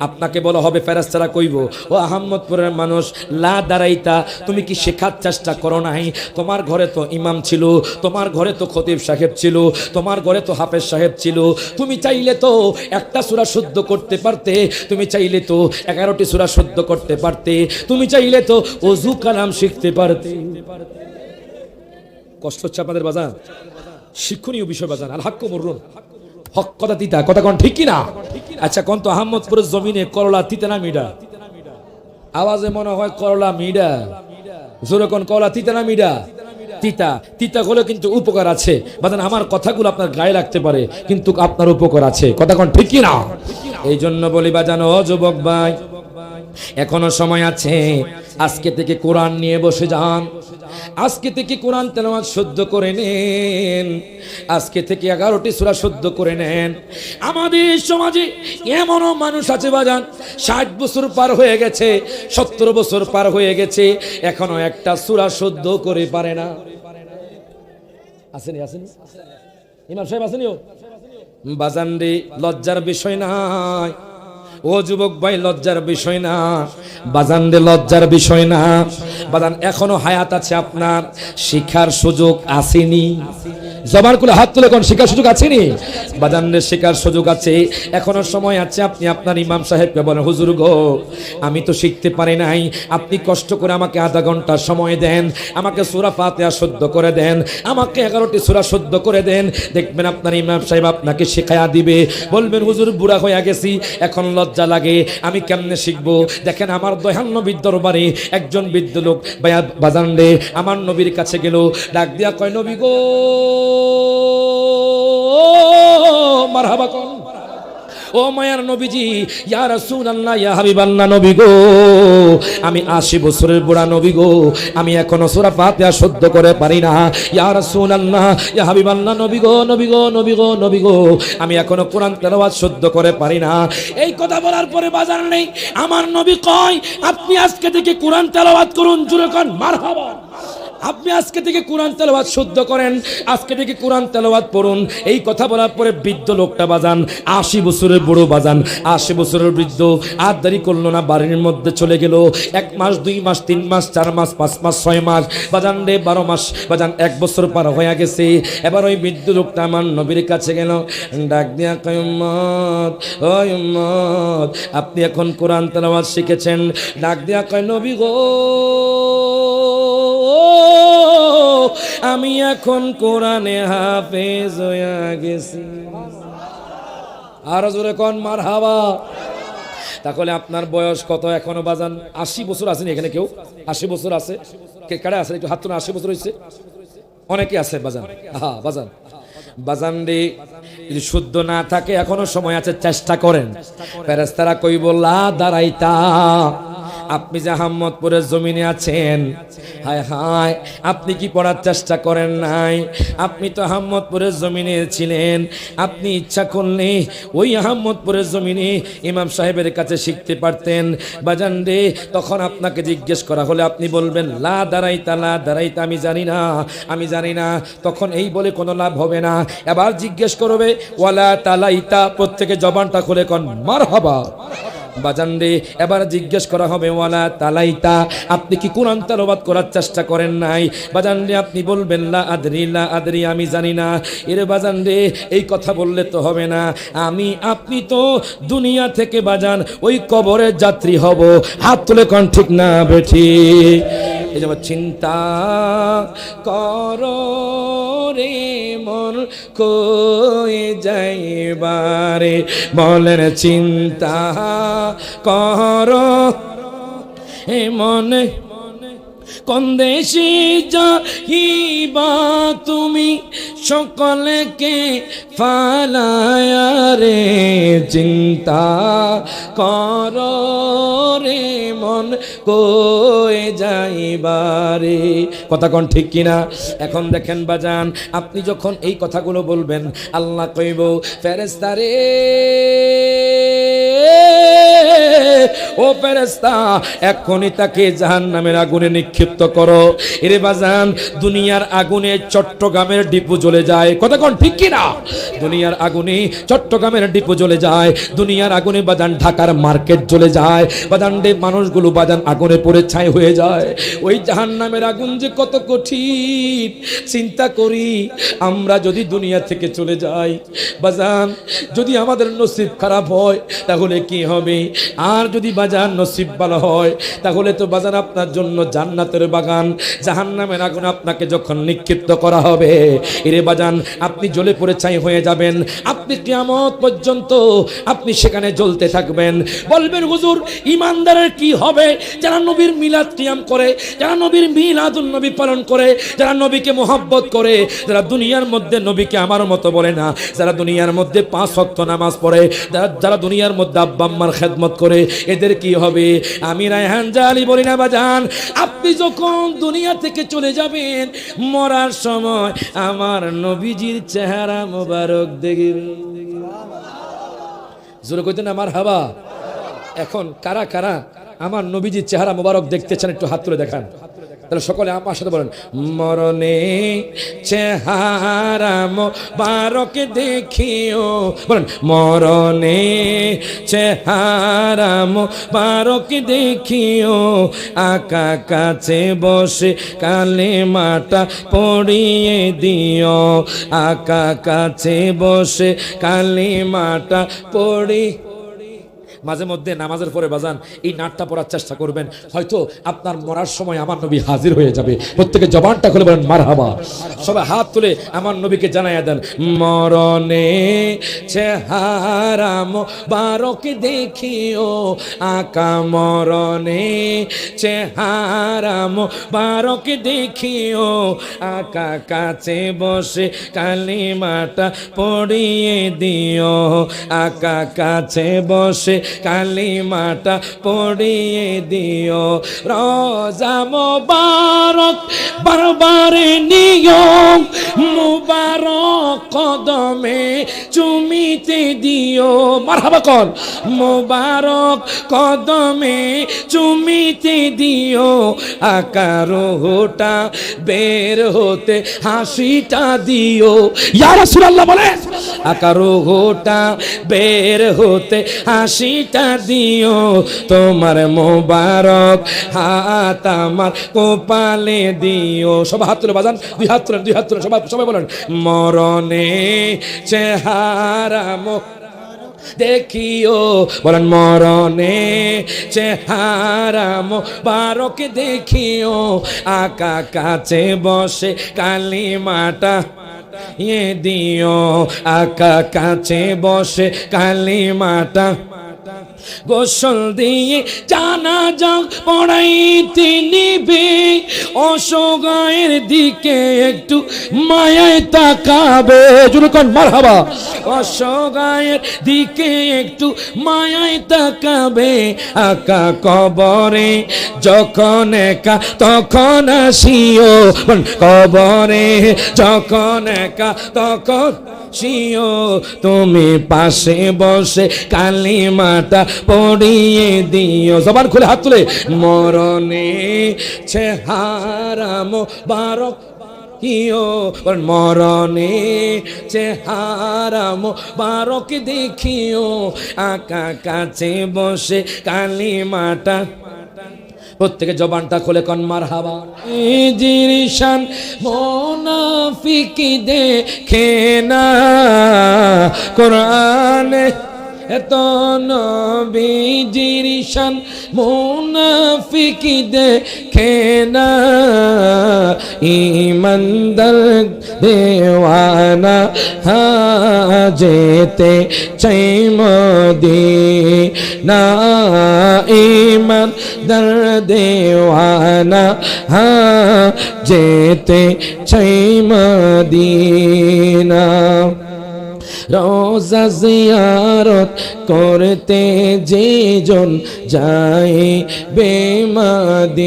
S1: আপনাকে বলা হবে ফেরেশতারা কইব ও আহমদপুরের মানুষ লা দাঁড়াইতা তুমি কি শেখার চেষ্টা করো নাই? তোমার ঘরে তো ইমাম ছিল, তোমার ঘরে তো খতিব সাহেব ছিল, তোমার ঘরে তো হাফেজ সাহেব ছিল, তুমি চাইলে তো একটা সূরা শুদ্ধ করতে পারতে, তুমি চাইলে তো 11টি সূরা শুদ্ধ করতে পারতে, তুমি চাইলে তো ওযু কালাম শিখতে পারতে। কষ্ট হচ্ছে আপনাদের বাজান? শিক্ষণীয় বিষয় বাজান। আল হাক্কু মুররুন, হক কথা তিতা, কথা কোন ঠিক কি না? আচ্ছা কোন তো আহমদপুরের জমিনে করলা তিতা না মিডা? আওয়াজে মনে হয় করলা মিডা, জোরে কোন করলা তিতা না মিডা? তিতা। তিতা হলে কিন্তু উপকার আছে বাজান। আমার কথাগুলো আপনার গায়ে লাগতে পারে কিন্তু আপনার উপকার আছে, কথা কোন ঠিক কি না? এই জন্য বলি বাজান ও যুবক ভাই এখনো সময় আছে, আজকে থেকে কোরআন নিয়ে বসে যান, আজকে থেকে কোরআন তেলাওয়াত শুদ্ধ করে নেন, আজকে থেকে 11টি সূরা শুদ্ধ করে নেন। আমাদের সমাজে এমনও মানুষ আছে বাজান 60 বছর পার হয়ে গেছে, 70 বছর পার হয়ে গেছে, এখনো একটা সূরা শুদ্ধ করে পারে না। আসেনি আসেনি ইমাম সাহেব আসেনি? ও বাজান রে লজ্জার বিষয় নাই ও যুবক ভাই, লজ্জার বিষয় না বাজান রে, লজ্জার বিষয় না বাজান। এখনো হায়াত আছে, আপনার শিক্ষার সুযোগ আসেনি। জবান খুলে হাত তুলে কোন শিক্ষার সুযোগ আসেনি বাজান রে? শিক্ষার সুযোগ আছে, এখনো সময় আছে। আপনি আপনার ইমাম সাহেবকে বলেন হুজুর গো আমি তো শিখতে পারি নাই, আপনি কষ্ট করে আমাকে আধা ঘন্টা সময় দেন, আমাকে সূরা ফাতিহা শুদ্ধ করে দেন, আমাকে 11টি সূরা শুদ্ধ করে দেন। দেখবেন আপনার ইমাম সাহেব আপনাকে শেখায়া দিবে। বলবেন হুজুর বুড়া হয়ে গেছি, এখন লজ্জা লাগে, আমি কেমনে শিখবো? দেখেন আমার দয়াল নবীর দরবারে একজন বৃদ্ধ লোক বাজান রে আমার নবীর কাছে গেল, ডাক দিয়া কয় নবী গো মারহাবা কোন ও মায়ার নবীজি, ইয়া রাসূলুল্লাহ ইয়া হাবিবাল্লাহ নবী গো আমি 80 বছরের বুড়া নবী গো, আমি এখনো সূরা ফাতিহা শুদ্ধ করে পারি না। ইয়া রাসূলুল্লাহ ইয়া হাবিবাল্লাহ নবী গো নবী গো নবী গো নবী গো আমি এখনো কোরআন তেলাওয়াত শুদ্ধ করে পারি না। এই কথা বলার পরে বাজার নেই, আমার নবী কয় আপনি আজকে থেকে কোরআন তেলাওয়াত করুন, জোরে কোন মারহাবা। আপনি আজকে থেকে কোরআন তেলাওয়াত শুদ্ধ করেন, আজকে থেকে কোরআন তেলাওয়াত পড়ুন। এই কথা বলার পরে বৃদ্ধ লোকটা বাজান 80 বছরের বুড়ো বাজান, 80 বছরের বৃদ্ধ আর দেরি করলো না, বাড়ির মধ্যে চলে গেল। 1 মাস 2 মাস 3 মাস 4 মাস 5 মাস 6 মাস বাজান রে 12 মাস বাজান 1 বছর পার হয়ে গেছে। এবার ওই বৃদ্ধ লোকটা আমার নবীর কাছে গেল, ডাক দিয়া কয় উম্মত ও উম্মত আপনি এখন কোরআন তেলাওয়াত শিখেছেন, ডাক দিয়া কয় নবী গো আমি এখন কোরআনে হাফেজ হয়ে গেছি। আর জোরে কোন মারহাবা। তাহলে আপনার বয়স কত এখনো বাজান? 80 বছর আছেন এখানে? কেউ 80 বছর আছে? কে কারা আছে একটু হাত তুলে? 80 বছর হয়েছে অনেকে আছে বাজান। হ্যাঁ বাজান বাজান রে যদি শুদ্ধ না থাকে এখনো সময় আছে, চেষ্টা করেন। ফেরেশতারা কইব লা দাঁড়াইতা আপনি যে আহমদপুরের জমিনে আছেন, হায় হায় আপনি কি পড়ার চেষ্টা করেন নাই? আপনি তো আহমদপুরের জমিনে ছিলেন, আপনি ইচ্ছা করলে ওই আহমদপুরের জমিনে ইমাম সাহেবের কাছে শিখতে পারতেন বাজান রে। তখন আপনাকে জিজ্ঞেস করা হলে আপনি বলবেন লা দাঁড়াইতা লা দাঁড়াইতা আমি জানি না আমি জানি না। তখন এই বলে কোনো লাভ হবে না। এবার জিজ্ঞেস করবে ওয়ালা তালাইতা, প্রত্যেকে জবানটা খুলে কোন মারহাবা বাজান রে, এবার জিজ্ঞেস করা হবে ওয়ালা তালাইতা, আপনি কি কোরআন তেলাওয়াত করার চেষ্টা করেন নাই? বাজান রে আপনি বলবেন লা আদরি, আমি জানি না। এর বাজান রে এই কথা বললে তো হবে না, আপনি তো দুনিয়া থেকে বাজান ওই কবরের যাত্রী হব। হাত তুলে কোন ঠিক না বেঠি? এই যে চিন্তা করো রে মন কয়ে যাইবারে, বলেন চিন্তা করো হে মনে কোন দেশে যাইবা তুমি সকলকে ফালায়া রে, চিন্তা করো রে মন কয়ে যাইবারে। কথা কোন ঠিক কিনা? এখন দেখেন বাজান, আপনি যখন এই কথাগুলো বলবেন আল্লাহ কইব ফেরেশতা রে, ও ফেরেশতা এখনই তাকে জাহান্নামের আগুনে নিক্ষিপ্ত করো। এরে বাজান, দুনিয়ার আগুনে চট্টগ্রামের ডিপো জ্বলে যায়। কথা কোন ঠিক কিনা? দুনিয়ার আগুনে চট্টগ্রামের ডিপো জ্বলে যায়, দুনিয়ার আগুনে বাজান ঢাকার মার্কেট জ্বলে যায়, বাজান মানুষগুলো বাজান আগুনে পড়ে ছাই হয়ে যায়। ওই জাহান্নামের আগুন যে কত কঠিন চিন্তা করি। আমরা যদি দুনিয়া থেকে চলে যাই বাজান, যদি আমাদের নসিব খারাপ হয় তাহলে কি হবে? আর যদি বাজান নসিব ভালো হয় তাহলে তো বাজান আপনার জন্য জান্নাতের বাগান। জাহান্নামের আগুন আপনাকে যখন নিক্ষিপ্ত করা হবে, এরে বাজান আপনি জ্বলে পড়ে ছাই হয়ে যাবেন। আপনি কিয়ামত পর্যন্ত আপনি সেখানে জ্বলতে থাকবেন। বলবেন হুজুর ইমানদারের কি হবে? যারা নবীর মিলাদ কিয়াম করে, যারা নবীর মিলাদুন নবী পালন করে, যারা নবীকে মোহাব্বত করে, যারা দুনিয়ার মধ্যে নবীকে আমার মতো বলে না, যারা দুনিয়ার মধ্যে 5 ওয়াক্ত নামাজ পড়ে, যারা দুনিয়ার মধ্যে আব্বা আম্মার খেদমত করে, এদের কি হবে? আমি রায়হান জালি বলি না বাজান, আপনি যখন দুনিয়া থেকে চলে যাবেন মরার সময় আমার নবীজির চেহারা মোবারক দেখবেন। জোরে কইতেন আমার হাবা। এখন কারা কারা আমার নবীজির চেহারা মোবারক দেখতে চান একটু হাত তুলে দেখান। তাহলে সকলে আমার সাথে বলেন মরণে চেহারা মোবারক দেখিও, বলেন মরণে চেহারা মোবারক দেখিও, আকা কাছে বসে কালেমাটা পড়িয়ে দিও, আকা কাছে বসে কালেমাটা পড়ি। মাঝে মধ্যে নামাজের পরে বাজান এই নাটটা পড়ার চেষ্টা করবেন, হয়তো আপনার মরার সময় আমার নবী হাজির হয়ে যাবে। প্রত্যেকে জবানটা খুলে বলেন মারহাবা। সবাই হাত তুলে আমার নবীকে জানাইয়া দেন মরণে চেহারা মোবারক দেখিও, আকা মরণে চেহারা মোবারক দেখিও, আকা কাছে বসে কালিমাটা পড়িয়ে দিও, আকা কাছে বসে কালিমাটা পড়িয়ে দিও, রোজা মোবারক বারবারে নিও, মুবারক কদমে চুমিতে দিও। মারহাবা কর। মুবারক কদমে চুমিতে দিও, আকারোটা বের হতে হাসিটা দিও। ইয়া রাসূলুল্লাহ বলেন আকারোটা বের হতে হাসিটা দিও, তোমার মোবারক হাত আমার কপালে দিও। সবাই হাত তুলে বাজান, দুই হাত তুলেন, দুই হাত তুলেন, সবাই বলেন মরণে চেহারা দেখিও, বলেন মরণে চেহারা মোবারক দেখিও, আকা কাছে বসে কালিমাটা দিও, আকা কাছে বসে কালিমাটা গোসল দিয়ে জানাজা পড়াইতে নিবে, অসহায়ের দিকে একটু মায়ায় তাকাবে। জোরে কোন মারহাবা। অসহায়ের দিকে একটু মায়ায় তাকাবে, আকা কবরে যখন একা তখন আসিও, কবরে যখন একা তখন আসিও, তুমি পাশে বসে কালিমাটা পড়িয়ে দিও। জবান খুলে হাত তুলে মরণে চেহারা মোবারক কিও মরণে চেহারা মোবারক দেখিও আকা কাছে বসে কালিমাটা প্রত্যেকে জবানটা খুলে কন মারহাবা। জিরিশান মুনাফিকি দেখে না কোরআনে এত নবীজির শান মুনাফিকি দেখে না ইমানদার দেওয়ানা যেতে চাই মদিনা ইমানদার দেওয়ানা যেতে চাই মদিনা রোজা জিয়ারত করতে যেজন যায় বেমাদিনা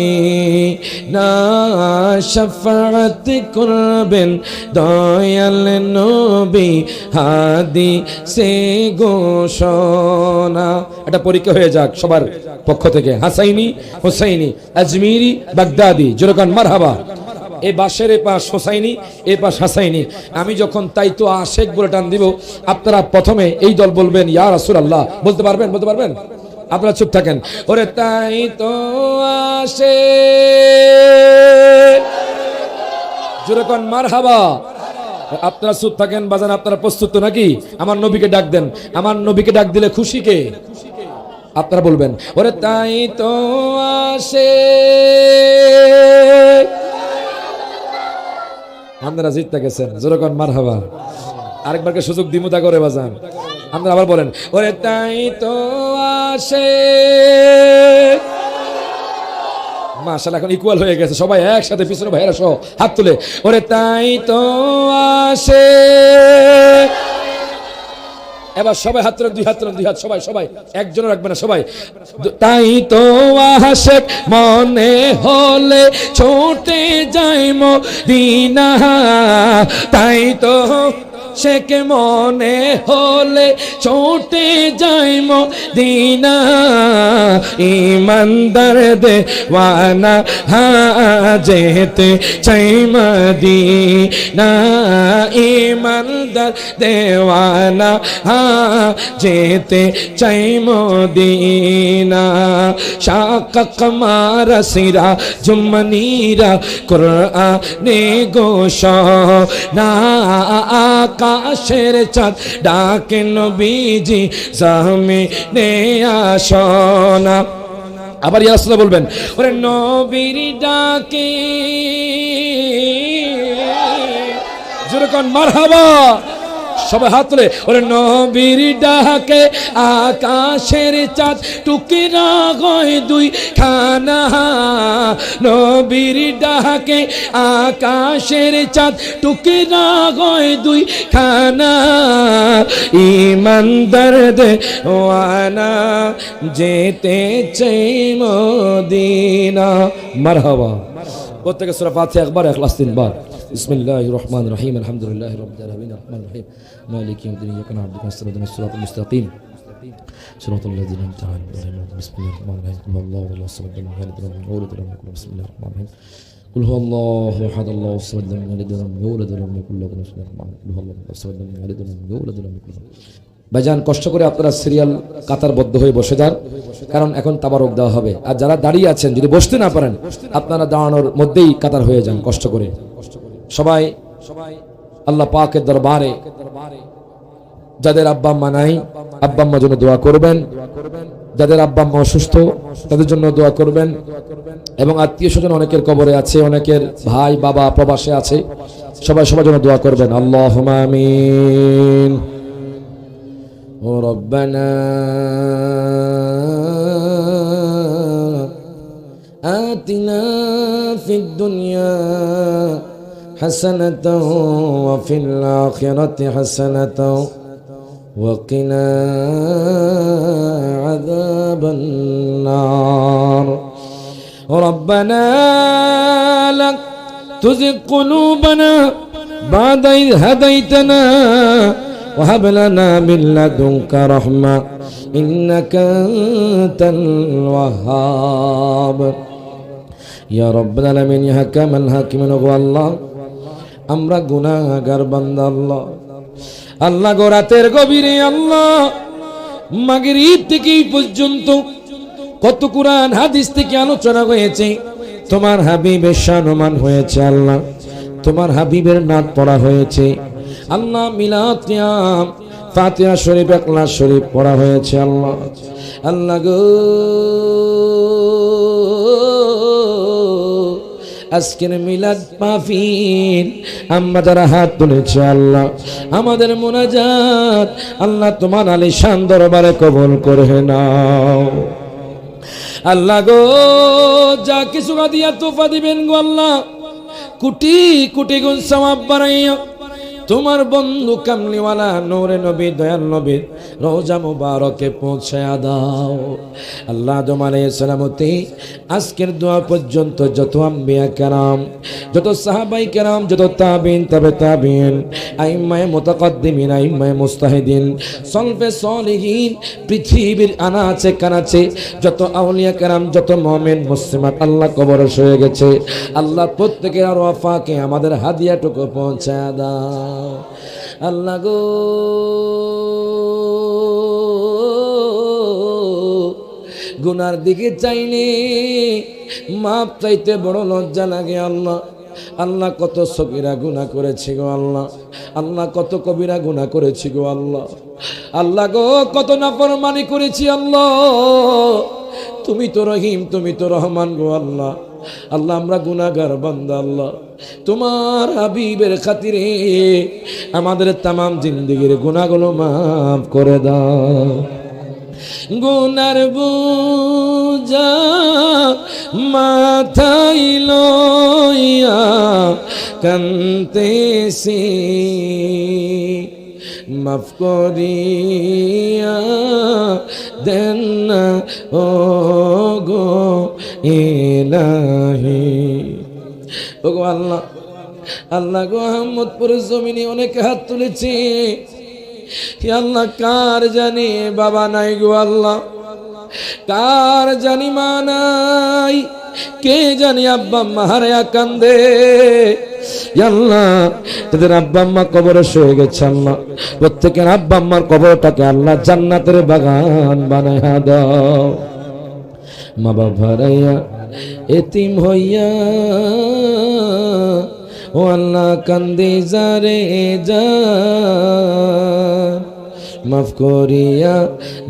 S1: শাফাআত করবেন দয়াল নবী হাদিসে ঘোষণা। এটা পরীক্ষা হয়ে যাক সবার পক্ষ থেকে, হাসাইনি হুসাইনি আজমিরি বাগদাদি জোরকান মারহাবা। এই বাসের এ পাশ হোসাইনি এ পাশ হাসাইনি। আমি যখন তাই তো আশেক বলে টান দিব আপনারা প্রথমে এই দল বলবেন ইয়া রাসূলুল্লাহ। বলতে পারবেন? বলতে পারবেন? আপনারা চুপ থাকেন। ওরে তাই তো আশেক জোরে কোন মারহাবা। আপনারা চুপ থাকেন বাজান। আপনারা প্রস্তুত তো নাকি? আমার নবীকে ডাক দেন। আমার নবীকে ডাক দিলে খুশি কে? আপনারা বলবেন ওরে তাই তো আশেক। আপনারা জিততে গেছেন জোরকন মারহাবা। আরেকবারকে সুযোগ দিমুতা করে বাজান। আপনারা আবার বলেন ওরে তাই তো আশেক। মাশাআল্লাহ এখন ইকুয়াল হয়ে গেছে সবাই একসাথে পিছনে ভাইরা সহ হাত তুলে ওরে তাই তো আশেক। এবার সবাই হাত তুলেন, দুই হাত তুলেন, দুই হাত সবাই সবাই একজনও রাখবে না সবাই। তাই তো আশেক মনে হলে ছোটে যাই মদিনা তাই তো শেখ মনে হলে ছোটে যাই মদিনা ইমানদার দেওয়ানা যেতে চাই মদিনা ইমানদার দেওয়ানা যেতে চাই মদিনা শাক মারসিরা জুমনিরা কুরআনে ঘোষণা আকাশের চাঁদ ডাকে নবীজি জামিনে আসনা। আবার ইয়া রাসূলুল্লাহ বলবেন ওরে নবীর ডাকে জোরে কোন মারহাবা। সবাই হাত তুলে ওরে নবীর ডাকে আকাশের চাঁদ টুকরা হয় দুই খানা নবীর ডাকে আকাশের চাঁদ টুকরা হয় দুই খানা ইমানদার দেওয়ানা যেতে চাই মদিনা। মারহাবা। প্রত্যেকে সূরা ফাতিহা একবার ইখলাস তিনবার। বিসমিল্লাহির রহমানির রহিম আলহামদুলিল্লাহি রাব্বিল আলামিন আররহমানির রহিম মালিকি ইয়াউমিদ্দিন ইয়্যাকা না'বুদু ওয়া ইয়্যাকা নাস্তাঈন সিরাতাল মুস্তাকিম সিরাতাল লাযিনা আন'আমতা আলাইহিম বিসমিল্লাহির রহমানির রহিম কুল হুয়াল্লাহু আহাদ আল্লাহু সামাদ قل هو الله احد الله الصمد لم يلد ولم يولد ولم يكن له كفوا احد قل هو الله الصمد لم يلد ولم يولد ولم يكن له। ভাইজান কষ্ট করে আপনারা সিরিয়াল কাতারবদ্ধ হয়ে বসে যান, কারণ এখন তাবারক দেওয়া হবে। আর যারা দাঁড়িয়ে আছেন যদি বসতে না পারেন আপনারা দাঁড়ানোর মধ্যেই কাতার হয়ে যান কষ্ট করে। সবাই আল্লাহ পাকের দরবারে যাদের আব্বা আম্মা নাই আব্বা আম্মার জন্য দোয়া করবেন, যাদের আব্বা আম্মা অসুস্থ তাদের জন্য দোয়া করবেন, এবং আত্মীয় স্বজন অনেকের কবরে আছে, অনেকের ভাই বাবা প্রবাসে আছে, সবাই সবার জন্য দোয়া করবেন। আল্লাহুম্মা আমিন। ও রব্বানা আতিনা ফিদ দুনিয়া হাসানাতাও ওয়া ফিল আখিরাতি হাসানাতাও ওয়া কিনা আযাবান নার। ربنا لا تزغ قلوبنا بعد إذ هديتنا وهب لنا من لدنك رحمة إنك أنت الوهاب يا رب العالمين يا حكم الحاكمين هو الله আমরা গুনাহগার বান্দা আল্লাহ। আল্লাহ গো রাতের গভীরে আল্লাহ মাগরিব থেকে পর্যন্ত কত কোরআন হাদিস থেকে আলোচনা হয়েছে, তোমার হাবিবের শানমান হয়েছে আল্লাহ, তোমার হাবিবের নাত পড়া হয়েছে আল্লাহ, মিলাদ কিয়াম ফাতিহা শরীফ ইখলাস শরীফ পড়া হয়েছে আল্লাহ। আল্লাহ গো আজকের মিলাদ মাহফিল আমরা যারা হাত তুলেছি আল্লাহ, আমাদের মুনাজাত আল্লাহ তোমার আলিশান দরবারে কবুল করে নাও আল্লাহ গো। যা কিছু দিয়া তোফা দিবেন গো আল্লাহ, কোটি কোটি গুণ সওয়াব বাড়াইয়া তোমার বন্ধু কামলিওয়ালা নূরে নবী দয়াল নবীর রওজা মুবারকে পৌঁছায়া দাও আল্লাহ। আদম আলাইহিস সালামতে আজকের দোয়া পর্যন্ত যত আম্বিয়া কেরাম, যত সাহাবাই কেরাম, যত তাবিন তাবে তাবিন, আইম্মায়ে মুতাকাদ্দিমিন, আইম্মায়ে মুস্তাহিদিন, সলফে সলিহিন, পৃথিবীর আনাচে কানাচে যত আউলিয়া কেরাম, যত মুমিন মুসলিমাত আল্লাহ কবর হয়ে গেছে আল্লাহ, প্রত্যেকের আর ওয়াফাকে আমাদের হাদিয়াটুকু পৌঁছায়া দাও আল্লাহ গো। গুনার দিকে চাইলে মাপ চাইতে বড় লজ্জা লাগে আল্লাহ। আল্লাহ কত সগীরা গুনাহ করেছি গো আল্লাহ, আল্লাহ কত কবিরা গুনাহ করেছি গো আল্লাহ, আল্লাহ গো কত নাফরমানি করেছি আল্লাহ। তুমি তো রহিম, তুমি তো রহমান গো আল্লাহ। আল্লাহ আমরা গুনাহগার বান্দা আল্লাহ, তোমার হাবিবের খাতিরে আমাদের তামাম জিন্দেগির গুনাহগুলো মাফ করে দাও। গুনার বোঝা মাথায় লইয়া কান্দেছি, মাফ করিয়া দেন না ও গো ইলাহি। ও গো আল্লাহ, আল্লাহ গো আহমদপুর জমিনে অনেক হাত তুলেছে আল্লাহ, কার জানি বাবা নাই গো আল্লাহ, কার জানি মা নাই, কে জানি আব্বা আম্মা হারায়া কান্দে আল্লাহ। তাদের আব্বা আম্মা কবরে শুয়ে গেছে আল্লাহ, প্রত্যেকের আব্বা আম্মার কবরটাকে আল্লাহ জান্নাতের বাগান বানায়া দাও। মা বাবা হারাইয়া এতিম হইয়া ও আল্লাহ কান্দে যারে যা, মাফ করিয়া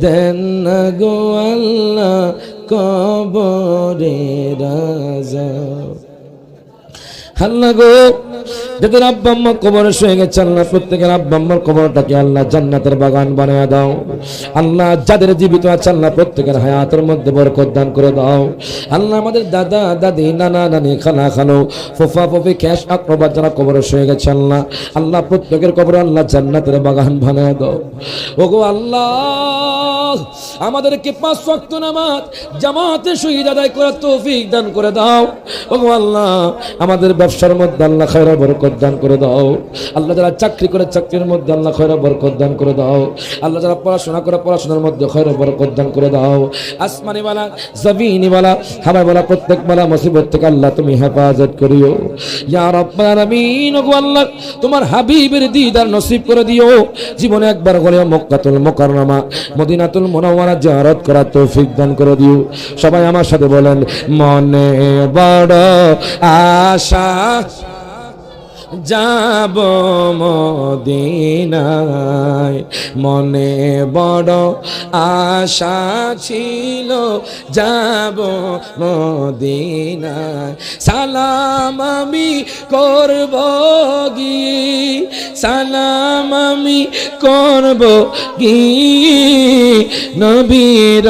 S1: দেন না গো আল্লাহ কবরে রাজা। আল্লাহ গো যাদের আব্বা আম্মা কবরে শুয়ে গেছে আল্লাহ, প্রত্যেকের আব্বা আম্মার কবরটাকে আল্লাহ জান্নাতের বাগান বানিয়ে দাও আল্লাহ। যাদের জীবিত আছে আল্লাহ প্রত্যেকের হায়াতের মধ্যে বরকত দান করে দাও আল্লাহ। আমাদের দাদা দাদি, নানা নানি, খালা খালো, ফুফা ফুফি, খ্যাস আকরবা যারা কবরে শুয়ে গেছে আল্লাহ, আল্লাহ প্রত্যেকের কবরে আল্লাহ জান্নাতের বাগান বানিয়ে দাও। ওগো আল্লাহ আমাদেরকে 5 ওয়াক্ত নামাজ জামাতে শহীদ আদায় করার তৌফিক দান করে দাও। ওগো আল্লাহ আমাদের ব্যবসার মধ্যে আল্লাহ খায়র বরকত দান করে দাও আল্লাহ। যারা চাকরি করে চাকরির মধ্যে আল্লাহ খায়র বরকত দান করে দাও আল্লাহ। যারা পড়াশোনা করে পড়াশোনার মধ্যে খায়র বরকত দান করে দাও। আসমানি ওয়ালা, জমিনি ওয়ালা, হাওয়া ওয়ালা প্রত্যেক বালা মুসিবত থেকে আল্লাহ তুমি হেফাজত করিও ইয়া রাব্বাল আলামিন। ওগো আল্লাহ তোমার হাবিবের দিদার নসিব করে দিও। জীবনে একবার হলেও মক্কাতুল মুকাররমা, মদিনাতুল মুনাওয়ারা জিয়ারত করার তৌফিক দান করে দিও। সবাই আমার সাথে বলেন, মনে বড় আশা যাব মদিনায়, মনে বড় আশা ছিল যাব মদিনায়। সালাম আমি করব গিয়ে, সালাম আমি করব গিয়ে নবীর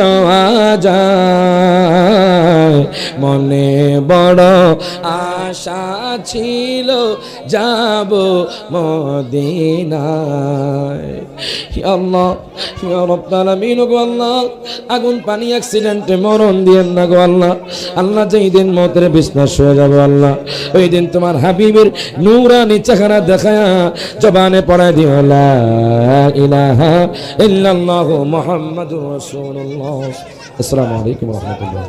S1: আজায়। মনে বড় আশা ছিল যাব মদিনায়। হে আল্লাহ, হে রব্বুল আলামিন, গো আল্লাহ আগুন পানি অ্যাক্সিডেন্টে মরণ দিয়েন না গো আল্লাহ। আল্লাহ যেই দিন মওতের বিছনা শুয়ে যাবে আল্লাহ, ওই দিন তোমার হাবিবের নূরানি চেহারা দেখায়া জবানে পড়ায় দিও লা ইলাহা ইল্লাল্লাহু মুহাম্মাদুর রাসূলুল্লাহ। আসসালামু আলাইকুম ওয়া রাহমাতুল্লাহ।